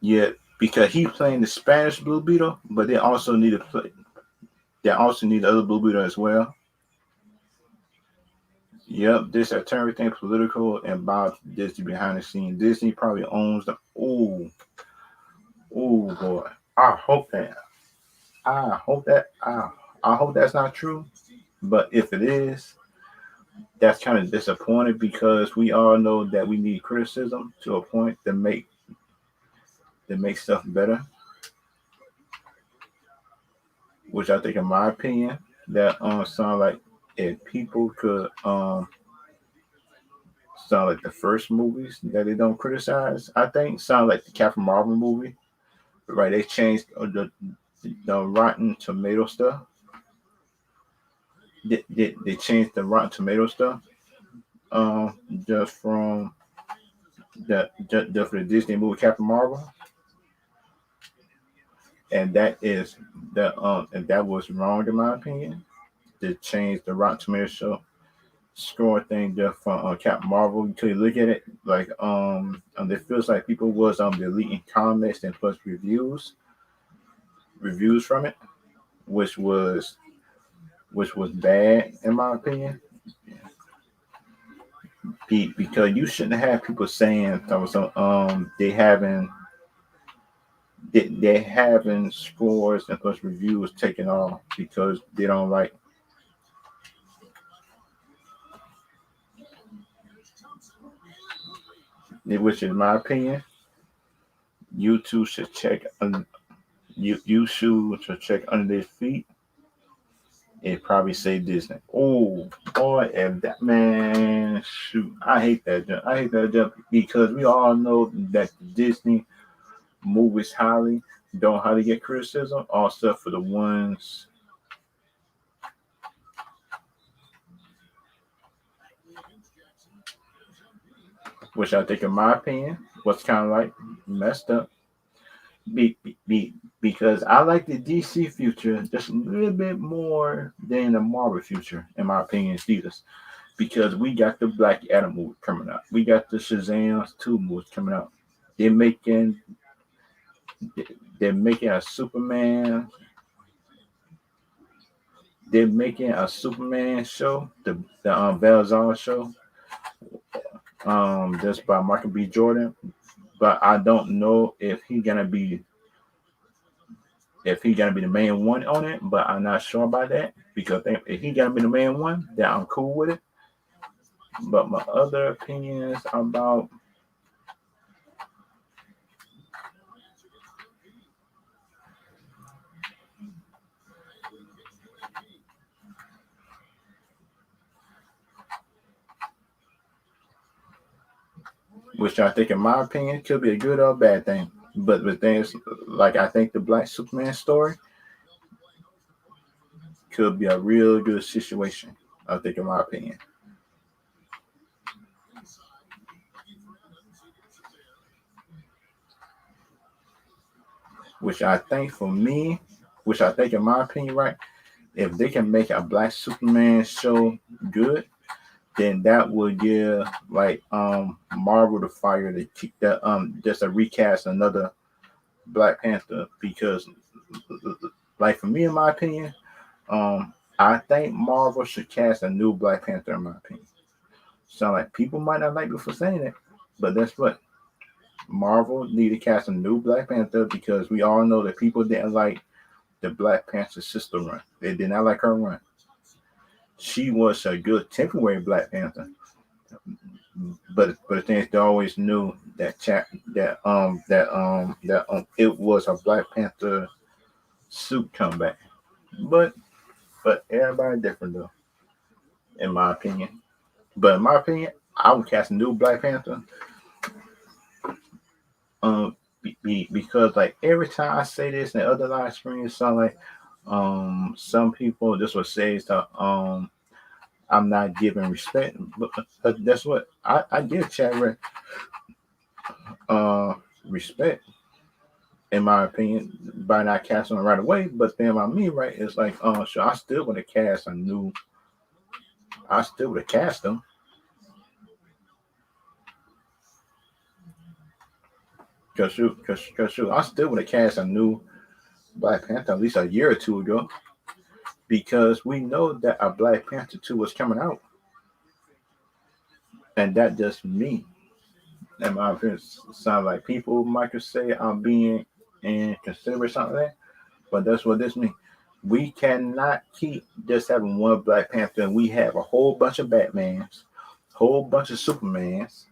Yeah, because he's playing the Spanish Blue Beetle, but they also need to play. They also need the other Blue Beetle as well. Yep, this has turned everything political and about Disney behind the scenes. Disney probably owns the. Oh, oh boy! I hope that. I hope that. I hope that's not true. But if it is, that's kind of disappointing because we all know that we need criticism to a point to make stuff better. Which I think, in my opinion, that sound like if people could sound like the first movies that they don't criticize. I think sound like the Captain Marvel movie, right? They changed the Rotten Tomato stuff. They changed the Rotten Tomato stuff. Just from just for the Disney movie Captain Marvel, and that is and that was wrong in my opinion. To change the Rotten Tomato show score thing just from Captain Marvel. Until you look at it, like it feels like people was deleting comments and plus reviews from it, which was which was bad in my opinion. Because you shouldn't have people saying so, they having scores and plus reviews taken off because they don't like it, which in my opinion, YouTube should check you should check under their feet and probably say Disney. Oh boy, and that man, shoot, I hate that jump. I hate that jump because we all know that Disney movies highly don't highly get criticism, all stuff for the ones which I think, in my opinion, was kind of like messed up. Because I like the DC future just a little bit more than the Marvel future, in my opinion, Jesus. Because we got the Black Adam movie coming out, we got the Shazam 2 movies coming out. They're making they're making a Superman. They're making a Superman show, the Valzar show, just by Michael B. Jordan. But I don't know if he gonna be the main one on it. But I'm not sure about that because if he gonna be the main one, then I'm cool with it. But my other opinions about which I think, in my opinion, could be a good or a bad thing. But the thing is, like I think the Black Superman story could be a real good situation. I think, in my opinion, which I think for me, which I think, in my opinion, right, if they can make a Black Superman show good, then that would give like Marvel the fire to keep that just a recast another Black Panther because like for me, in my opinion, I think Marvel should cast a new Black Panther, in my opinion. So like people might not like me for saying it, but that's what Marvel need to cast a new Black Panther because we all know that people didn't like the Black Panther sister run. They did not like her run. she was a good temporary Black Panther, but the thing is, they always knew that it was a Black Panther suit comeback. But everybody different though, in my opinion. But in my opinion, I would cast a new Black Panther. Because like every time I say this in other live streams, sound like some people just would say that I'm not giving respect, but that's what I give Chadwick uh respect in my opinion by not casting him right away. But then by me, right, it's like sure I still would have cast a new, I still would have cast him. Cause shoot, I still would have cast a new Black Panther at least a year or two ago because we know that a Black Panther 2 was coming out. And that just me. And my opinion sound like people might could say I'm being inconsiderate or something like that. But that's what this means. We cannot keep just having one Black Panther and we have a whole bunch of Batmans, whole bunch of Supermans.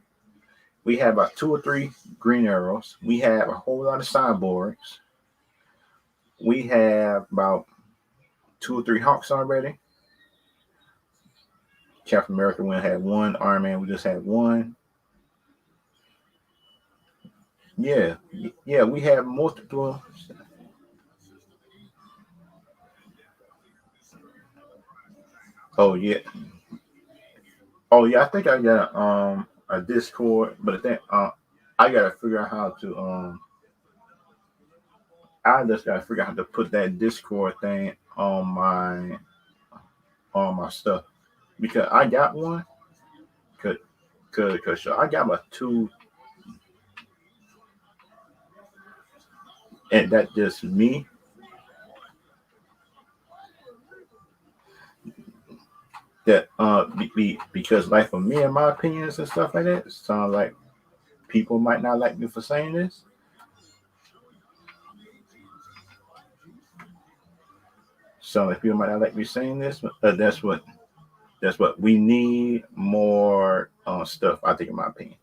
We have about 2 or 3 Green Arrows. We have a whole lot of cyborgs. We have about 2 or 3 Hawks already. Captain America we had one. Iron Man we just had one. Yeah, yeah, we have multiple. Oh yeah, oh yeah. I think I got a Discord, but I think I gotta figure out how to I just gotta figure out how to put that Discord thing on my stuff because I got one. Cause, cause sure, I got my two, and that just me. That because like for me and my opinions and stuff like that, sound like people might not like me for saying this. Sound like people might not like me saying this, but that's what we need more stuff. I think, in my opinion.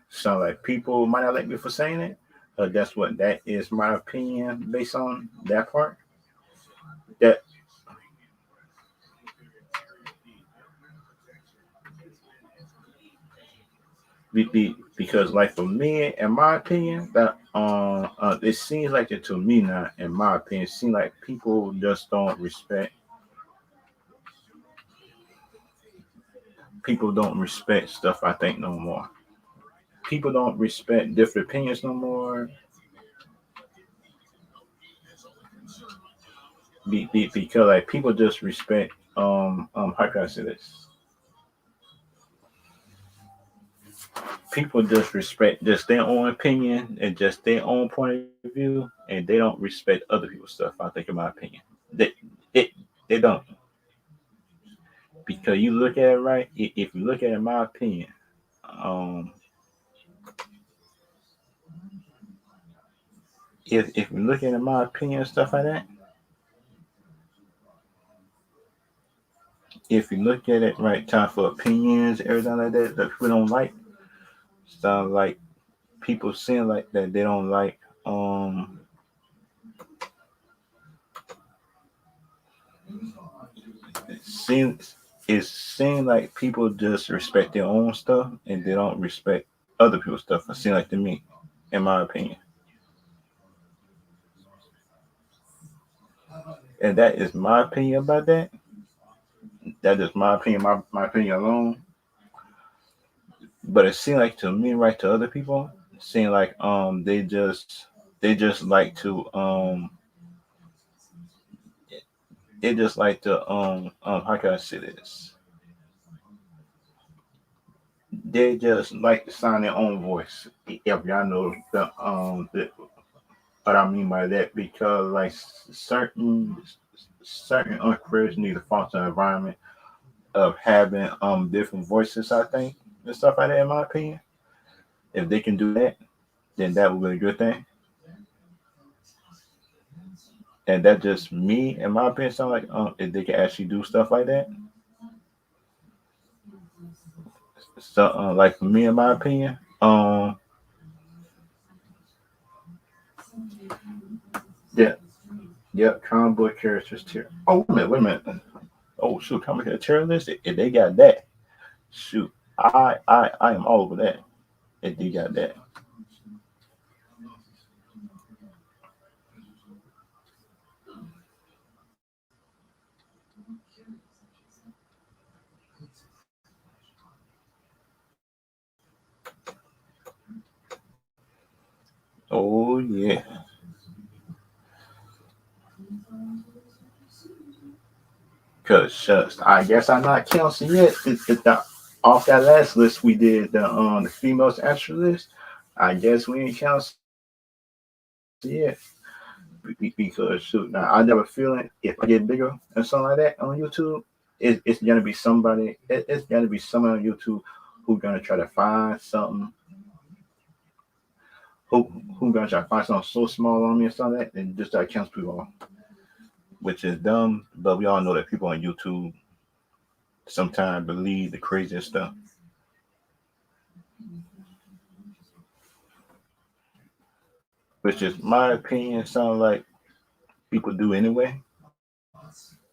Sound like people might not like me for saying it. That's what that is my opinion based on that part. That because like for me, in my opinion, that it seems like it to me now. In my opinion, it seems like people just don't respect. People don't respect stuff. I think no more. People don't respect different opinions no more. Because like people just respect how can I say this? People just respect just their own opinion and just their own point of view, and they don't respect other people's stuff. I think, in my opinion, they it they don't because you look at it right. If you look at it, in my opinion, um, if you look at it, in my opinion, and stuff like that, if you look at it right, time for opinions, everything like that that people don't like, sound like people seem like that they don't like it seems like people just respect their own stuff and they don't respect other people's stuff. It seems like to me, in my opinion, and that is my opinion about that. That is my opinion, my opinion alone. But it seems like to me, right, to other people, it seems like they just like to they just like to how can I say this? They just like to sound their own voice. If y'all know what I mean by that, because like certain entrepreneurs need a functional environment of having different voices. I think and stuff like that. In my opinion, if they can do that, then that would be a good thing. And that just me, in my opinion, sound like if they can actually do stuff like that. So like for me, in my opinion, yeah, yeah, comic book characters tier. Oh, wait a minute. Oh shoot, comic book tier list. If they got that, shoot, I am all over that. If they got that. Oh yeah. Cause shucks, I guess I'm not counting yet. Off that last list we did, the females extra list. I guess we ain't counting yet. Because shoot, now I never feeling if I get bigger and something like that on YouTube, it's gonna be somebody. It's gonna be someone on YouTube who gonna try to find something. Who who gonna try to find something so small on me or something like that, and just try to cancel people off, which is dumb. But we all know that people on YouTube sometimes believe the craziest stuff, which is my opinion. Sound like people do anyway.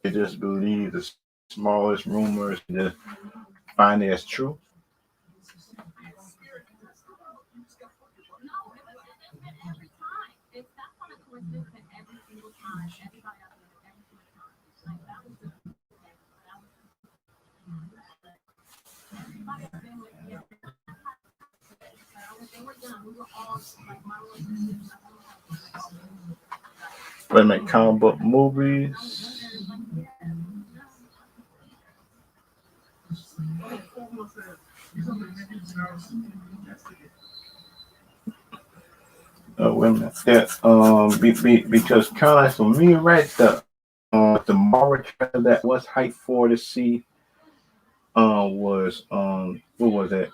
They just believe the smallest rumors and just find it as true. Wait a minute, comic book movies. Wait a minute. Yeah, because kind of like for me, right, the Marvel character that was hyped for to see, was what was it?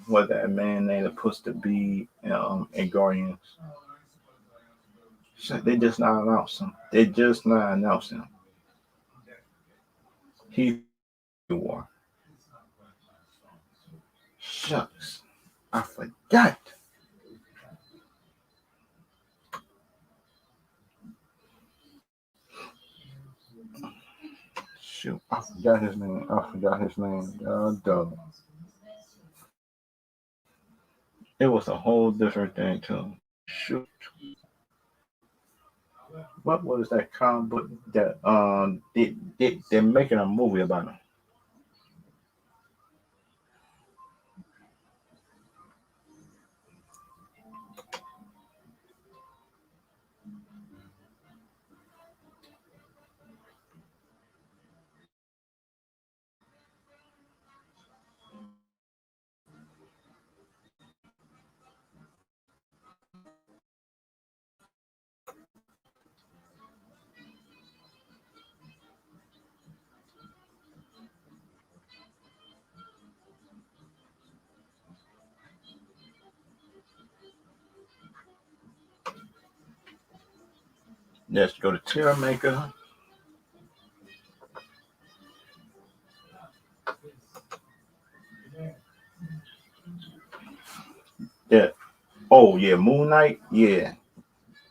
Was that man named supposed to be in Guardians? So they just not announced him. They just not announced him. He war. Shucks, I forgot. Shoot, I forgot his name. I forgot his name. God dog. It was a whole different thing too. Shoot, what was that comic book that they're making a movie about him? Let's go to Terra Maker. Yeah. Oh yeah, Moon Knight. Yeah,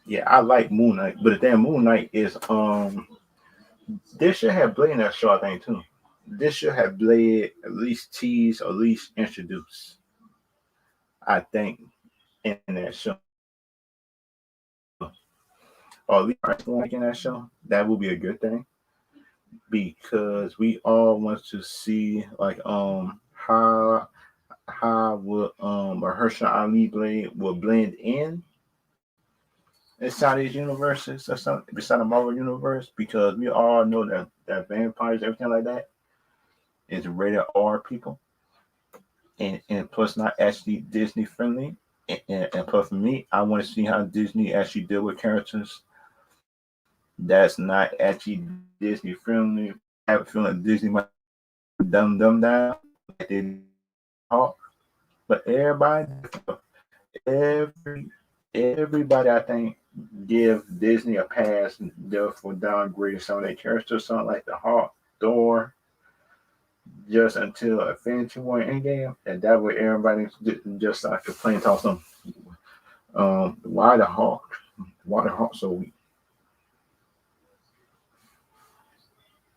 yeah. I like Moon Knight, but the damn Moon Knight is this should have Blade in that show, I think too. This should have Blade at least tease or at least introduce. I think in that show, or at least like in that show, that would be a good thing because we all want to see like how would a Herschel Ali Blade will blend in inside these universes or something beside the Marvel universe because we all know that vampires, everything like that, is rated R people, and plus not actually Disney friendly. And plus for me, I want to see how Disney actually deal with characters that's not actually Disney friendly. I have a feeling Disney might dumb them down like they talk, but everybody, every everybody I think give Disney a pass just for downgrading some of their characters, something like the Hawk, Thor, just until Infinity War Endgame, and that way everybody just like complain toss them. Why the Hawk? Why the Hawk so weak?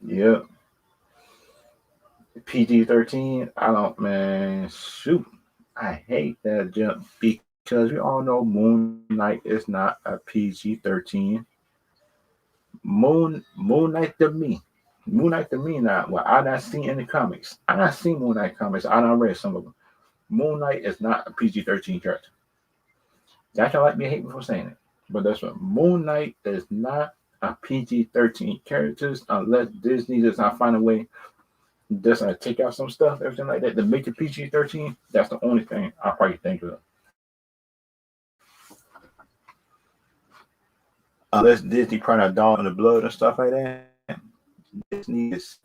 Yeah, PG-13. I don't, man. Shoot, I hate that jump because we all know Moon Knight is not a PG-13. Moon Knight to me. Moon Knight to me now. What I not seen in the comics. I not seen Moon Knight comics. I don't read some of them. Moon Knight is not a PG-13 character. Y'all like me hate me for saying it, but that's what Moon Knight is not a PG-13 characters unless Disney does not find a way just take out some stuff, everything like that, to make it PG-13. That's the only thing I probably think of. Unless Disney probably not dog on the blood and stuff like that, Disney is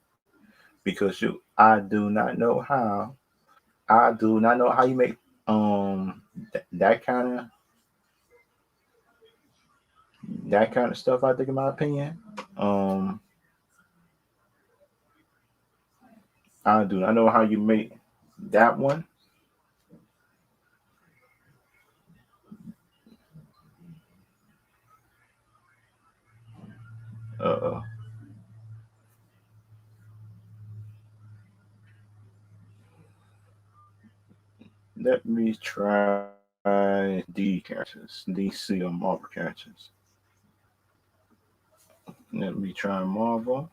because I do not know how. I do not know how you make that kind of stuff. I think, in my opinion, um, I do not know how you make that one. Uh, Let me try D characters, DC or Marvel characters. Let me try Marvel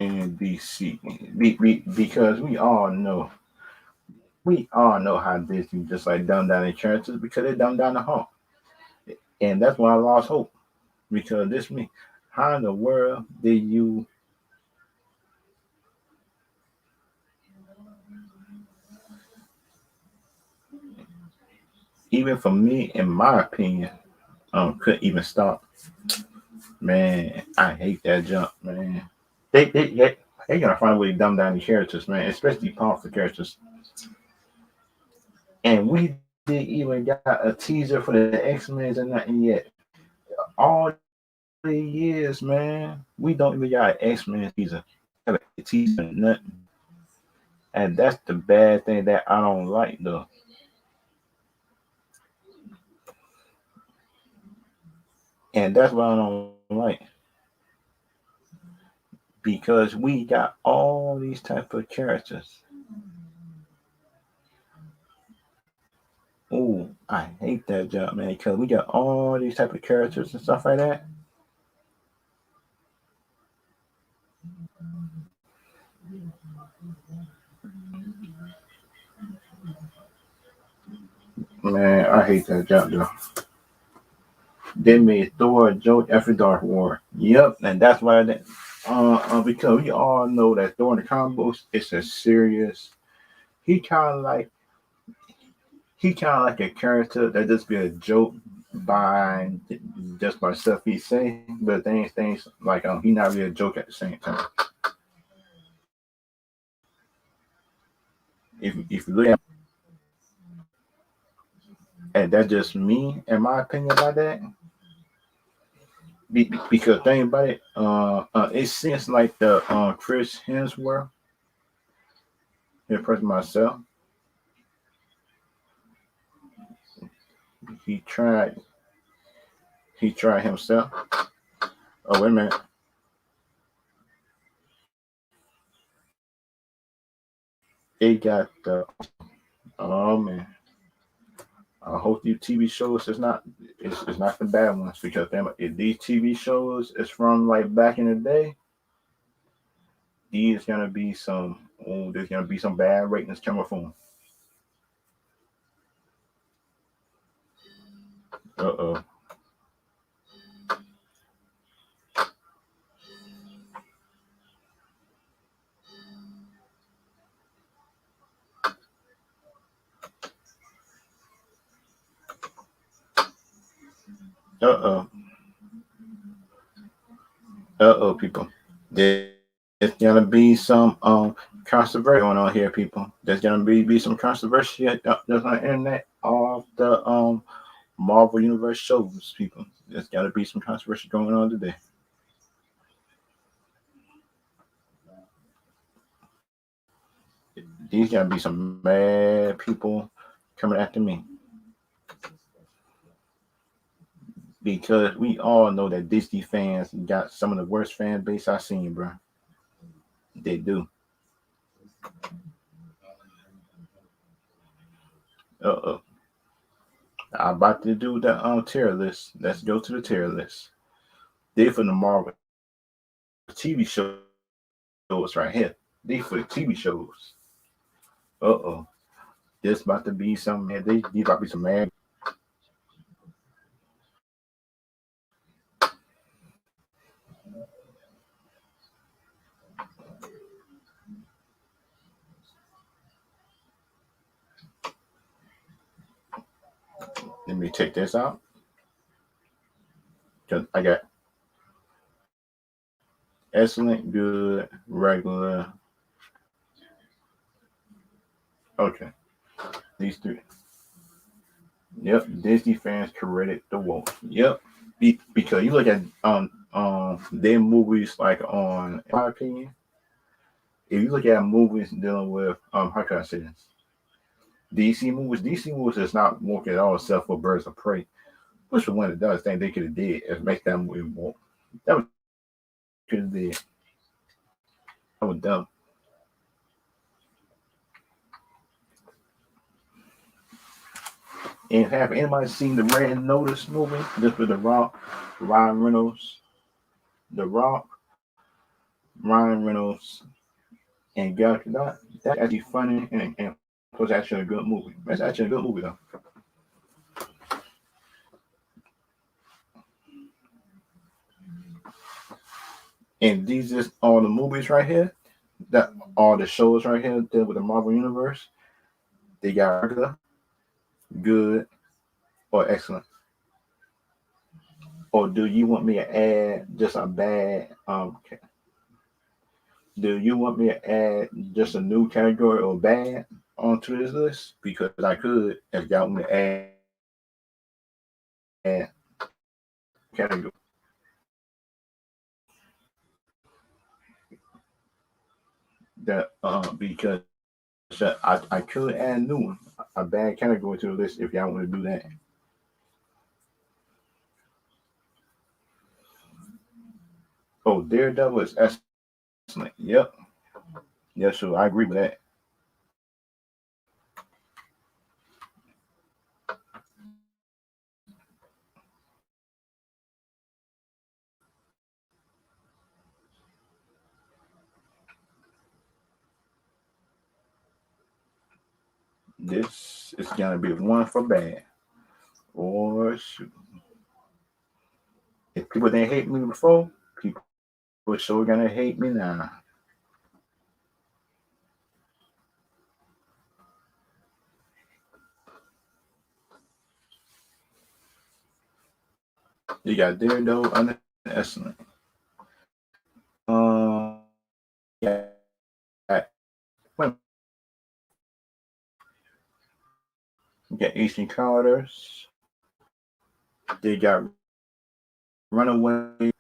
and DC. Because we all know how Disney just like dumb down their characters because they dumb down the Hulk, and that's why I lost hope because this me. How in the world did you even for me, in my opinion, couldn't even stop. Man, I hate that jump, man. They gonna find a way to dumb down the characters, man, especially powerful characters. And we didn't even got a teaser for the X-Men and nothing yet. All these years, man, we don't even got an X-Men teaser. Have a teaser, nothing. And that's the bad thing that I don't like, though. And that's what I don't like because we got all these type of characters. Oh, I hate that job, man, because we got all these type of characters and stuff like that. Man, I hate that job, though. They made Thor a joke after Dark War. Yep, and that's why that. Because we all know that Thor in the comic books is a serious. He kind of like he kind of like a character that just be a joke by just by stuff he say, but things like he not really a joke at the same time. If you look at that's just me and my opinion about that. Because think about it, it seems like the Chris Hemsworth, here person myself, he tried he tried himself. Oh wait a minute, they got the oh man. I hope these TV shows is not the bad ones because if these TV shows is from like back in the day, these gonna be some there's gonna be some bad ratings coming from. Uh oh, people. There's gonna be some controversy going on here, people. There's gonna be some controversy that's on the internet of the Marvel Universe shows, people. There's gotta be some controversy going on today. These gotta be some mad people coming after me. Because we all know that Disney fans got some of the worst fan base I've seen, bro. They do. Uh-oh. I'm about to do the tier list. Let's go to the tier list. They for the Marvel TV shows right here. They for the TV shows. Uh-oh. This about to be some man. These about to be some mad. Let me take this out. Cause I got excellent, good, regular. Okay. These three. Yep. Disney fans corrected the wolf. Yep. Because you look at their movies like on, in my opinion, if you look at movies dealing with how can I say this? DC movies is not working at all except for Birds of Prey. Which the one that does think they could have did is make that movie more. That was could have did. That was dumb. And have anybody seen the Red Notice movie? Just with the Rock, Ryan Reynolds, the Rock, Ryan Reynolds, and Gal Gadot. That's actually funny and was actually a good movie. That's actually a good movie though. And these is all the movies right here. That all the shows right here that with the Marvel Universe. They got regular, good, or excellent. Or do you want me to add just a bad do you want me to add just a new category or bad onto this list? Because I could if y'all want me to add category. That because I could add a new one, a bad category to the list if y'all want to do that. Oh, Daredevil is excellent. Yep. Yeah, sure. I agree with that. This is gonna be one for bad. Or shoot. If people didn't hate me before, people are sure gonna hate me now. You got Daredevil under excellent. Yeah, well, you got Eastern Carters. They got Runaway.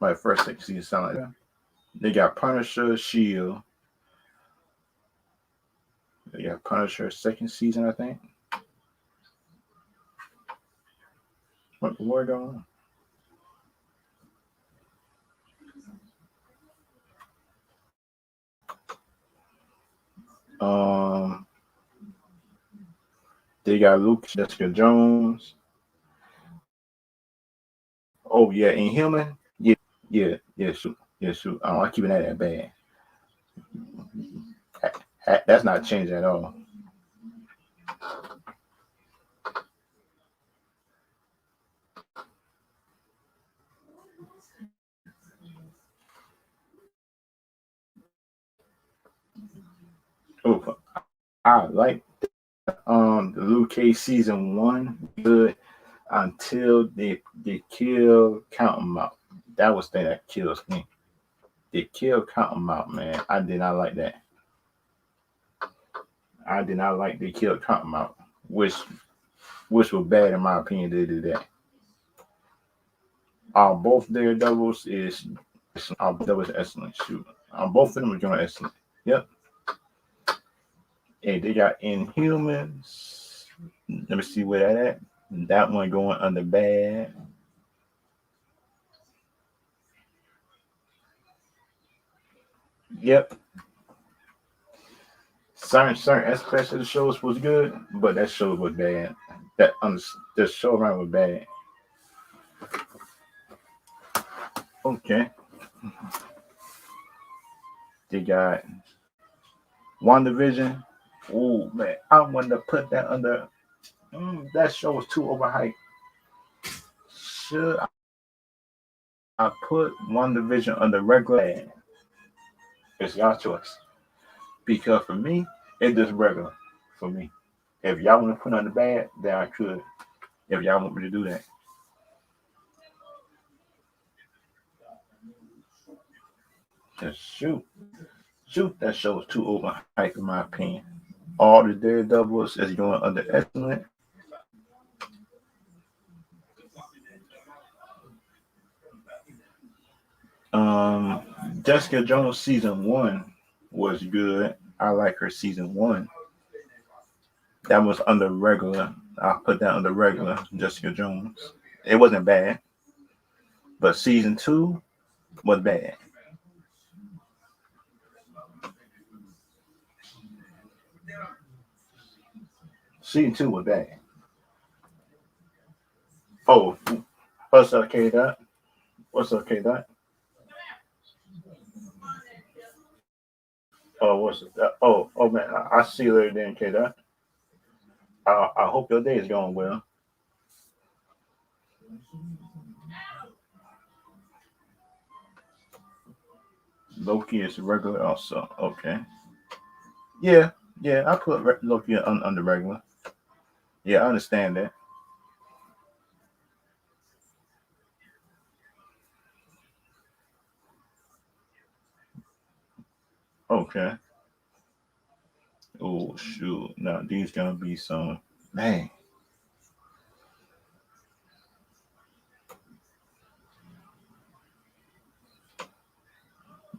My first six seasons sound like that. They got Punisher, Shield. They got Punisher second season, I think. What the war going on? They got Luke, Jessica Jones. Oh yeah, Inhuman. Yeah, yeah, shoot, yeah, shoot. I keep it at that bad. That's not changing at all. Oh, I like the Luke Cage season one good until they kill Count 'em out. That was the thing that kills me. The kill count out, man. I did not like that. I did not like the kill count out, which was bad in my opinion. They did that. Both Daredevils is that was excellent. Shoot, both of them were doing excellent. Yep. And they got Inhumans. Let me see where that at. That one going under bad. Yep. Certain aspects of the shows was good, but that show was bad. The show around was bad. Okay. They got WandaVision. Oh man, I wanted to put that under. That show was too overhyped. Should I put WandaVision under regular? It's y'all choice. Because for me, it's just regular. For me, if y'all want to put it under bad, then I could. If y'all want me to do that. Just shoot. That show was too overhyped in my opinion. All the Daredevils is going under excellent. Jessica Jones season 1 was good. I like her season 1. That was under regular. I put that under regular Jessica Jones. It wasn't bad, but season 2 was bad. Season 2 was bad. Oh, what's up, K Dot? What's up, K Dot? Oh, what's it? Oh man, I see you later then, K Dot. I hope your day is going well. Loki is regular also. Okay. Yeah, yeah. I put Loki under regular. Yeah, I understand that. Okay. Oh shoot. Now these gonna be some man.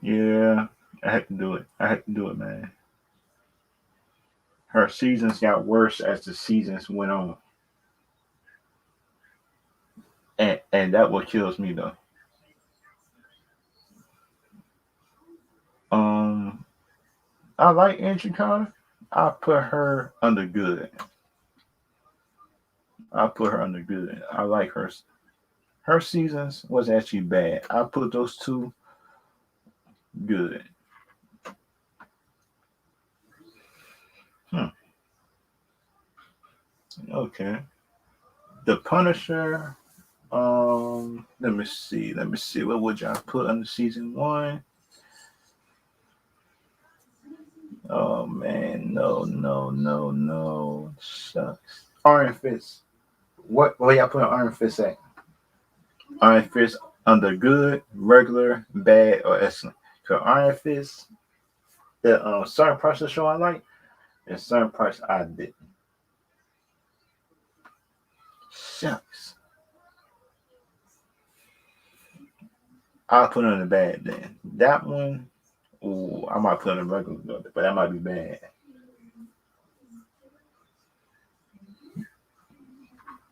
Yeah, I had to do it. I had to do it, man. Her seasons got worse as the seasons went on, and that what kills me though. Um, I like Andrew Carter. I put her under good. I put her under good. I like her. Her seasons was actually bad. I put those two good. Hmm. Okay. The Punisher. Let me see. Let me see. What would y'all put under season 1? Oh man, no. Shucks. Iron Fist. What? Where y'all put Iron Fist at? Iron Fist under good, regular, bad, or excellent. Cause Iron Fist, the certain parts of the show I like, and certain parts I didn't. Shucks. I'll put it on the bad then. That one, ooh, I might put it on the regular, but that might be bad.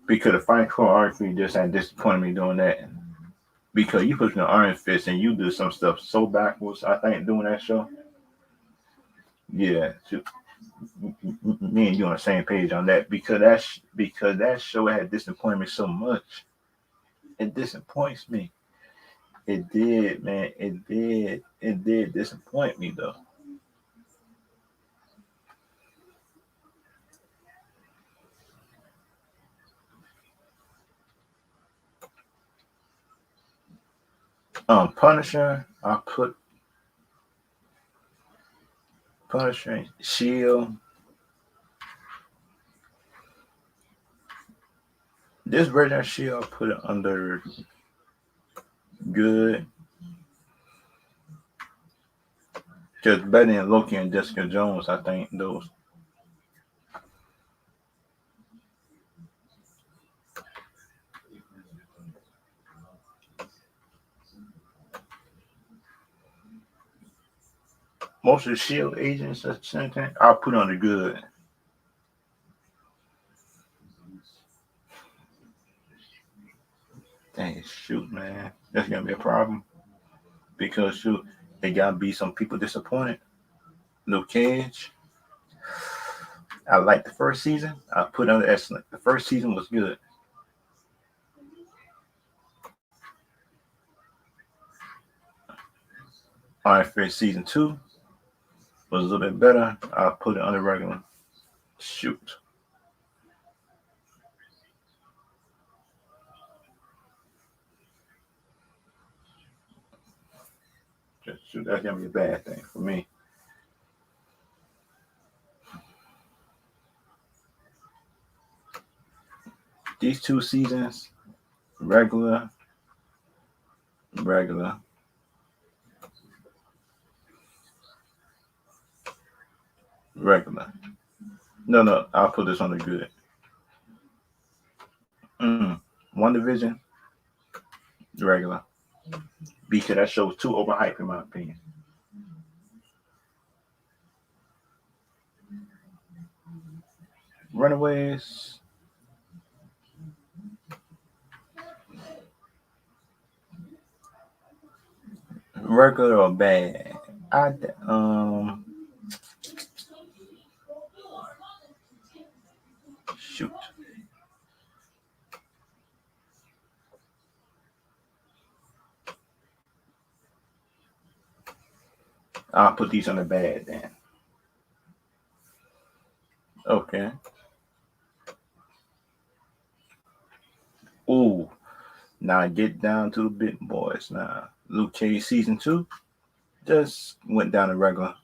Because the Fight Core arc just had disappointed me doing that. Because you put an Iron Fist and you do some stuff so backwards, I think, doing that show. Yeah, me and you on the same page on that because that show had disappointed me so much. It disappoints me. It did, man. It did. It did disappoint me though. Punisher. I put Punisher, Shield. This version of Shield, I put it under good. Just better than Loki and Jessica Jones, I think those. Most of the Shield agents, at the same time, I'll put on the good. Dang, shoot, man, that's gonna be a problem because shoot, there gotta be some people disappointed. Luke Cage, I liked the first season. I put on the excellent. The first season was good. Iron Fist season 2 was a little bit better. I put it on the regular. Shoot. Just shoot, that's gonna be a bad thing for me. These 2 seasons, regular, regular, regular. No, I'll put this on the good. One Division, regular. Because that show was too overhyped in my opinion. Runaways, regular or bad? I shoot. I'll put these on the bad then. Okay. Ooh. Now get down to the big boys. Now Luke Cage season 2 just went down to regular.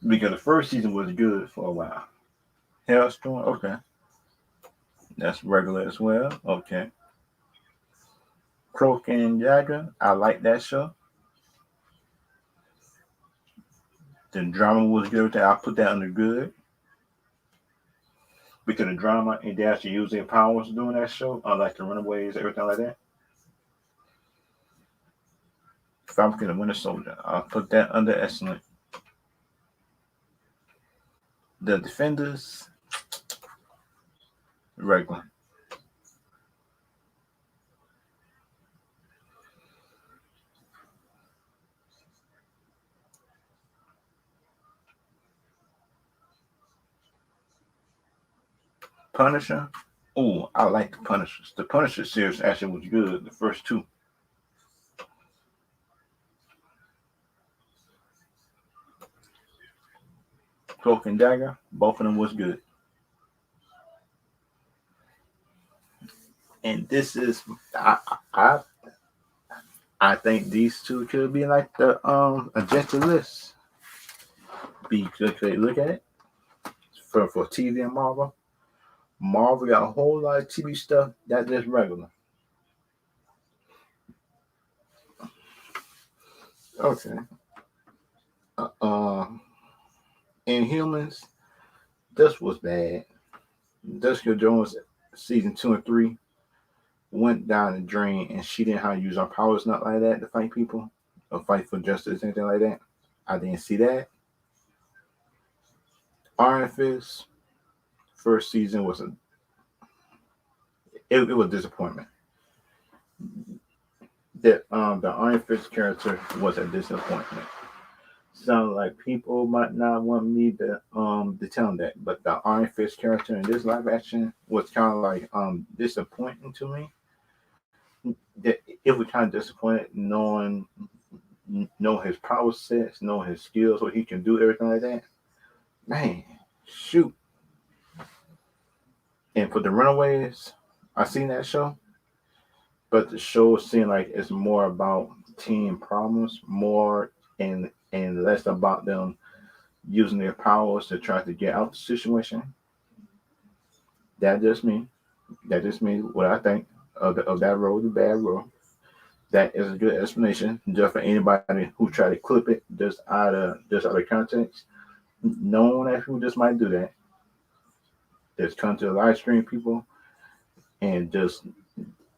Because the first season was good for a while. Hailstorm, okay. That's regular as well. Okay. Croak and Jagger, I like that show. The drama was good. I'll put that under good. Because the drama and they actually use their powers doing that show, unlike the Runaways, everything like that. Falcon and Winter Soldier, I'll put that under excellent. The Defenders, regular. Punisher, oh, I like the Punishers. The Punisher series actually was good. The first 2. Cloak and Dagger, both of them was good. And this is I I think these 2 could be like the adjusted list. Because look at it for TV and Marvel. Marvel got a whole lot of TV stuff that's just regular. Okay. Uh, Inhumans, this was bad. Jessica Jones season 2 and 3 went down the drain, and she didn't know how to use her powers, not like that, to fight people or fight for justice, anything like that. I didn't see that. Iron Fist first season was it was a disappointment. The Iron Fist character was a disappointment. Sound like people might not want me to tell them that, but the Iron Fist character in this live action was kind of like disappointing to me. That it was kind of disappointed knowing know his power sets, know his skills, what he can do, everything like that. Man, shoot. And for the Runaways, I seen that show, but the show seemed like it's more about team problems, more and less about them using their powers to try to get out the situation. That just me. That just me. What I think of that role, the bad role. That is a good explanation. Just for anybody who try to clip it just out of context. Knowing that people just might do that. Just come to the live stream people and just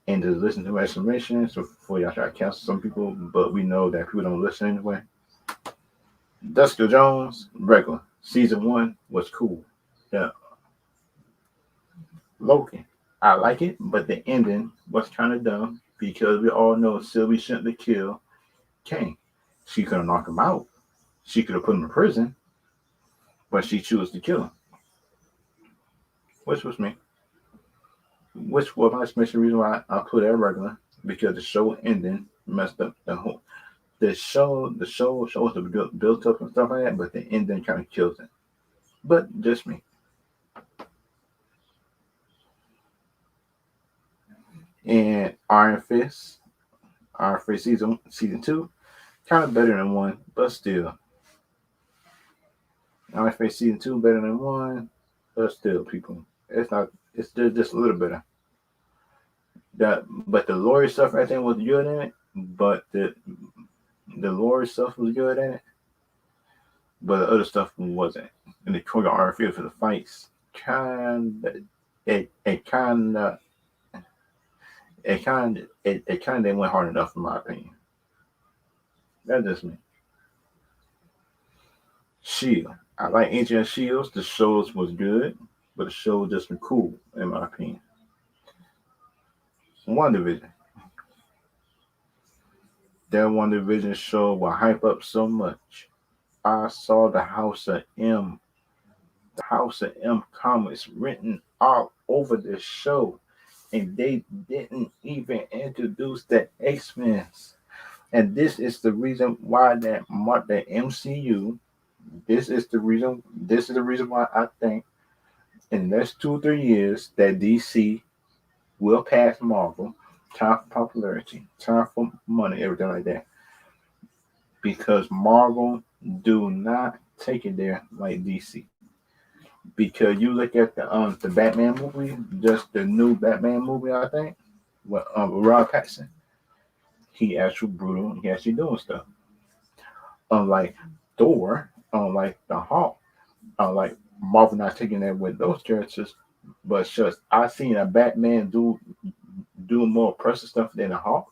listen to explanation. So before y'all try to cancel some people, but we know that people don't listen anyway. Jessica Jones, regular. Season 1 was cool. Yeah. Loki. I like it, but the ending was kind of dumb because we all know Sylvie shouldn't have killed Kane. She could have knocked him out. She could have put him in prison, but she chose to kill him, which was me. Which was my special reason why I put it at regular because the show ending messed up the whole. The show was built up and stuff like that, but the ending kind of kills it. But just me. And Iron Fist season 2, kind of better than 1, but still. Iron Fist season 2 better than 1, but still, people. It's not. It's just a little better. But the lawyer stuff, I think, was good in it. But the lawyer stuff was good in it. But the other stuff wasn't. And the choreography for the fights it kind of didn't went hard enough in my opinion. That's just me. Shield. I like Agent of Shields. The shows was good, but the show just been cool in my opinion. One Division. That One Division show will hype up so much. I saw the House of M comics written all over the show, and they didn't even introduce the X-Men. And this is the reason why the MCU. This is the reason why I think in the next 2 or 3 years that DC will pass Marvel. Time for popularity, time for money, everything like that. Because Marvel do not take it there like DC. Because you look at the Batman movie, just the new Batman movie, I think, with Rob Pattinson, he actually brutal. He actually doing stuff. Unlike Thor, unlike the Hulk, unlike Marvel not taking that with those characters, but just I seen a Batman do more impressive stuff than the Hulk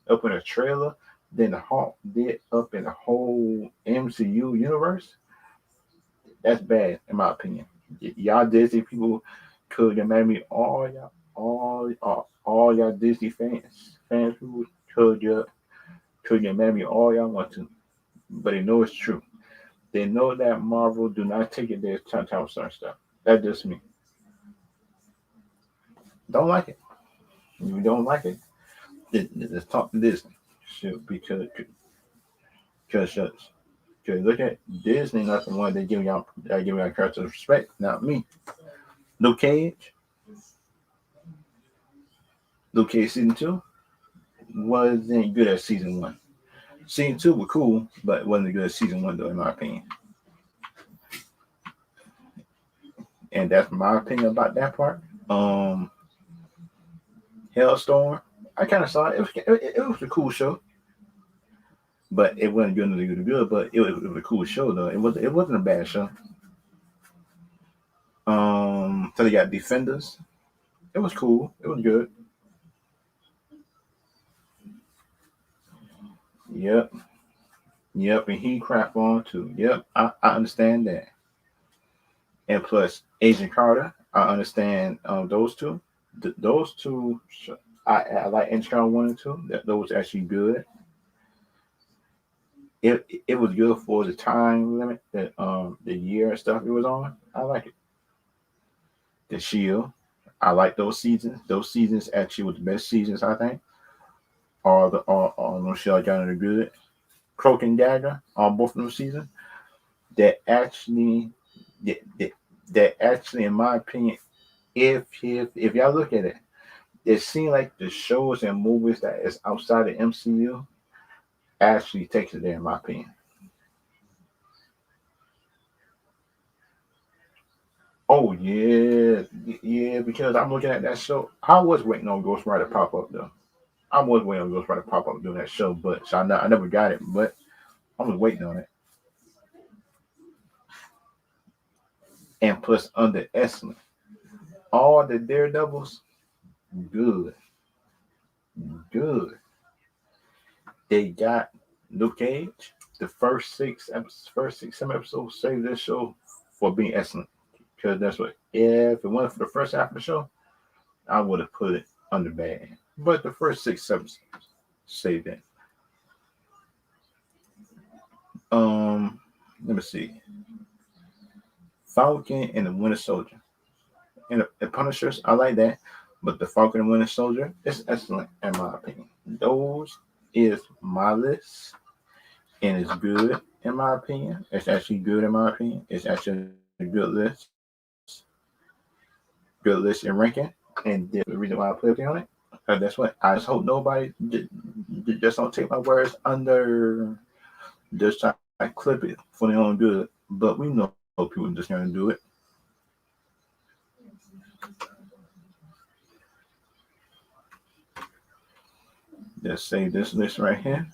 up in a trailer than the Hulk did up in the whole MCU universe. That's bad in my opinion. Y'all Disney people could get mad at me. All y'all Disney fans who could get mad at me all y'all want to, but they know it's true. They know that Marvel do not take it there type of stuff. That's just me. Don't like it. You don't like it. Let's talk to Disney. Shoot, because look at Disney, not the one that giving y'all characters respect, not me. Luke Cage, Luke Cage season 2 wasn't good as season 1. Season 2 was cool, but it wasn't as good as season 1 though, in my opinion. And that's my opinion about that part. Hellstorm, I kind of saw it. It was a cool show, but it wasn't good. But it was a cool show though. It wasn't a bad show. So they got Defenders. It was cool. It was good. Yep. Yep. And he crap on too. Yep. I understand that. And plus Agent Carter, I understand those two. Those two, I like Agent Carter 1 and 2. Those actually good. It was good for the time limit that the year and stuff it was on. I like it. The Shield. I like those seasons. Those seasons actually were the best seasons I think. All those shows got into good. Cloak and Dagger on both of those seasons. That actually that actually in my opinion, if y'all look at it, it seems like the shows and movies that is outside the MCU actually takes it there in my opinion. Oh yeah, yeah, because I'm looking at that show. I was waiting on Ghost Rider to pop up though. I was waiting on Ghost Rider to pop up doing that show, but so I never got it, but I was waiting on it. And plus, under excellent, all the Daredevils, good, good. They got Luke Cage. The first 6 7 episodes saved this show for being excellent. Because that's what, if it wasn't for the first half of the show, I would have put it under bad. But the first 6 7 saved it. Let me see. Falcon and the Winter Soldier. And the Punishers, I like that. But the Falcon and Winter Soldier is excellent in my opinion. Those is my list. And it's good in my opinion. It's actually good in my opinion. It's actually a good list. Good list in ranking. And the reason why I put it on it. That's what I just hope nobody just don't take my words under just try to clip it for their own good. But we know people just gonna do it. Let's say this list right here.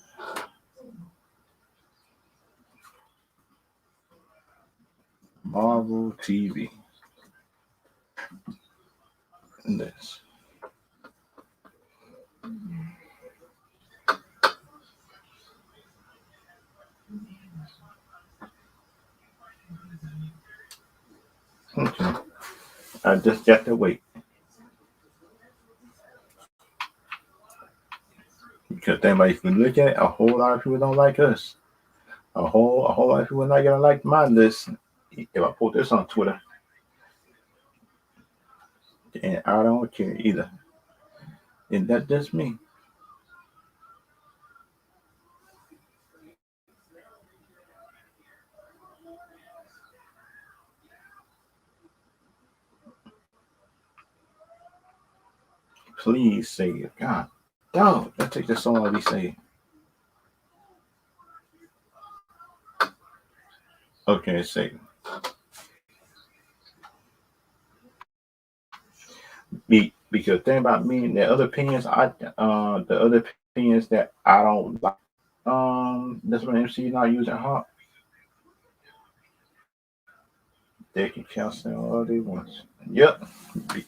Marvel TV. This. Okay. I just got to wait. Because if you look at it, a whole lot of people don't like us. A whole lot of people not gonna like my list if I put this on Twitter. And I don't care either. And that's just me. Please say it. God, dog, that takes this so long to be saying. Okay, say because the thing about me, the other opinions, the other opinions that I don't like. That's when MC not using hot. They can cancel all they want. Yep.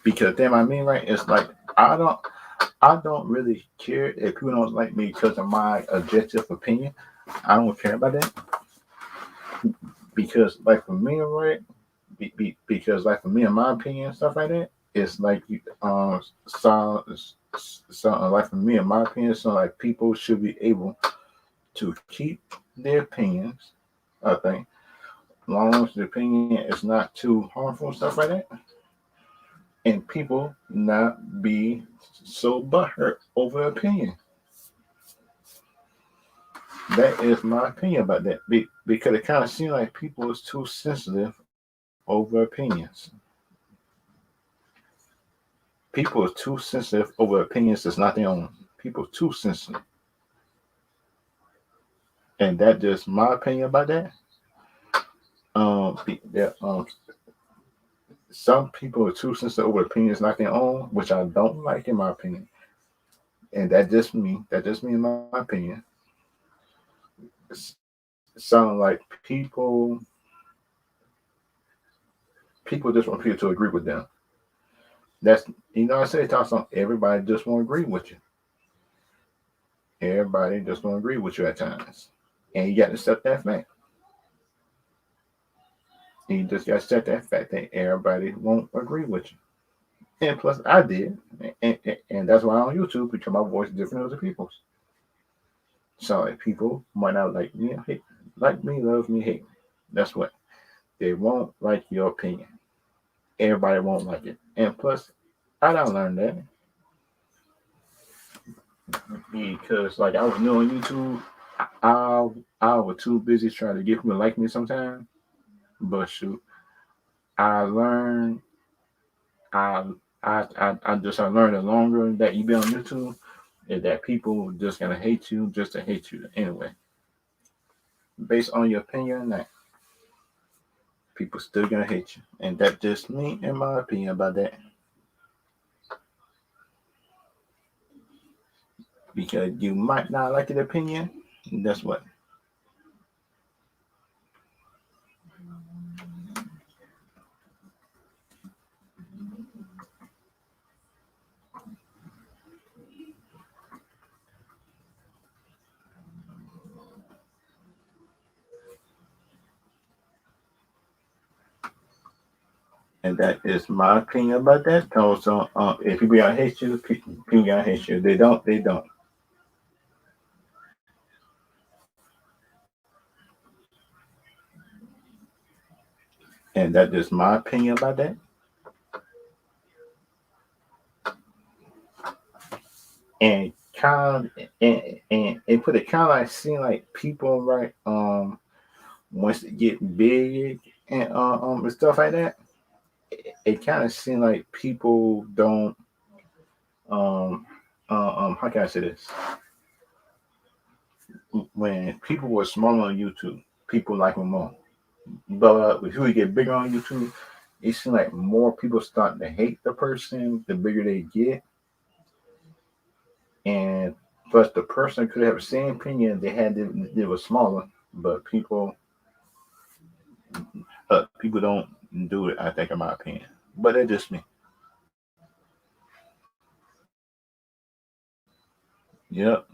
Because then I mean, right? It's like I don't really care if people don't like me because of my objective opinion. I don't care about that because, like for me, right? Because, like for me, in my opinion, stuff like that, it's like so like for me, in my opinion, so like people should be able to keep their opinions. I think, as long as the opinion is not too harmful, stuff like that, and people not be so butthurt over opinion. That is my opinion about that. Because it kind of seems like people is too sensitive over opinions. People are too sensitive over opinions that's not their own. People are too sensitive. And that's just my opinion about that. Some people are too sensitive over opinions not their own, which I don't like in my opinion. And that just me. That just me in my opinion. Sound like people just want people to agree with them. That's I say talk on everybody just won't agree with you. Everybody just won't agree with you at times. And you got to accept that fact. You just got to accept that fact that everybody won't agree with you. And plus, I did. And that's why I'm on YouTube, because my voice is different than other people's. So like people might not like me, hate, like me, love me, hate me. That's what. They won't like your opinion. Everybody won't like it. And plus, I don't learn that. Because like I was new on YouTube, I was too busy trying to get people to like me sometimes. But shoot, I learned I learned the longer that you be on YouTube is that people just gonna hate you just to hate you anyway. Based on your opinion, that people still gonna hate you. And that's just me and my opinion about that. because you might not like the opinion. That's what. And that is my opinion about that. So, if people gonna hate you, people gonna hate you. They don't. They don't. And that is my opinion about that. And kind of, and it put it kind of like seem like people right once they get big and stuff like that. It kind of seemed like people don't how can I say this? When people were small on YouTube, people like them more. But if you get bigger on YouTube, it seems like more people start to hate the person the bigger they get. And plus, the person could have the same opinion they had they were smaller, but people don't do it. I think, in my opinion, but that's just me. Yep,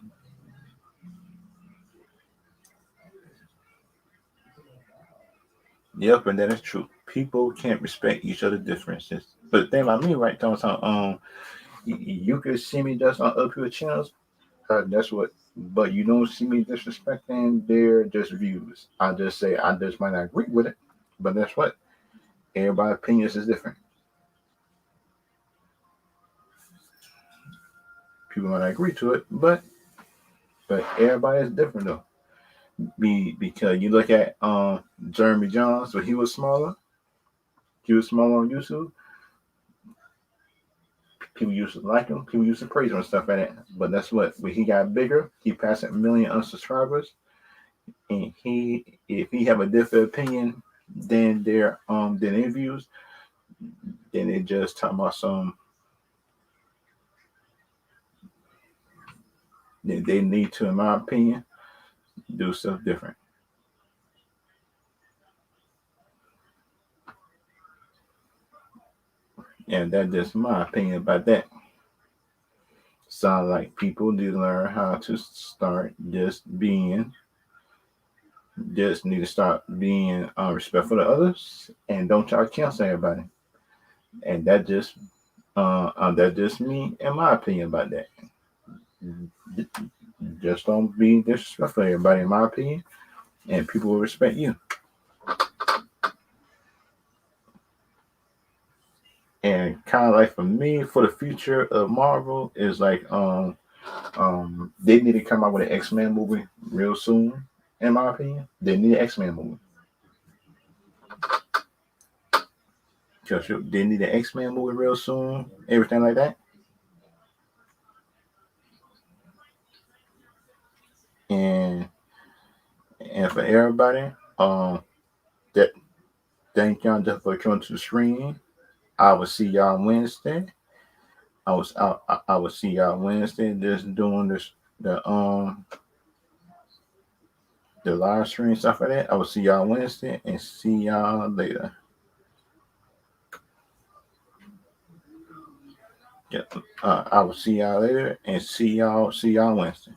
yep, and that is true. People can't respect each other's differences. But the thing about me, right, Thomas, you could see me just on other people's channels. That's what. But you don't see me disrespecting their just views. I just say I just might not agree with it, but that's what. Everybody's opinions is different. People might not agree to it, but everybody is different though. Because you look at Jeremy Jones when he was smaller, he was smaller on YouTube. People used to like him, people used to praise him and stuff like that. But that's what when he got bigger, he passed a million unsubscribers, and he if he have a different opinion than their interviews, then they just talk about some. They need to, in my opinion, do stuff different. And that's just my opinion about that. Sound like people need to learn how to start just need to start being respectful to others, and don't try to cancel everybody. And that just me and my opinion about that. Just don't be disrespectful to everybody, in my opinion, and people will respect you. And kind of like for me, for the future of Marvel is like they need to come out with an X-Men movie real soon. In my opinion, they need an X-Men movie. Just they need an X-Men movie real soon. Everything like that. And for everybody, that thank y'all just for coming to the screen. I will see y'all Wednesday. I will see y'all Wednesday. Just doing this the live stream stuff like that. I will see y'all Wednesday and see y'all later. Yeah, I will see y'all later and see y'all Wednesday.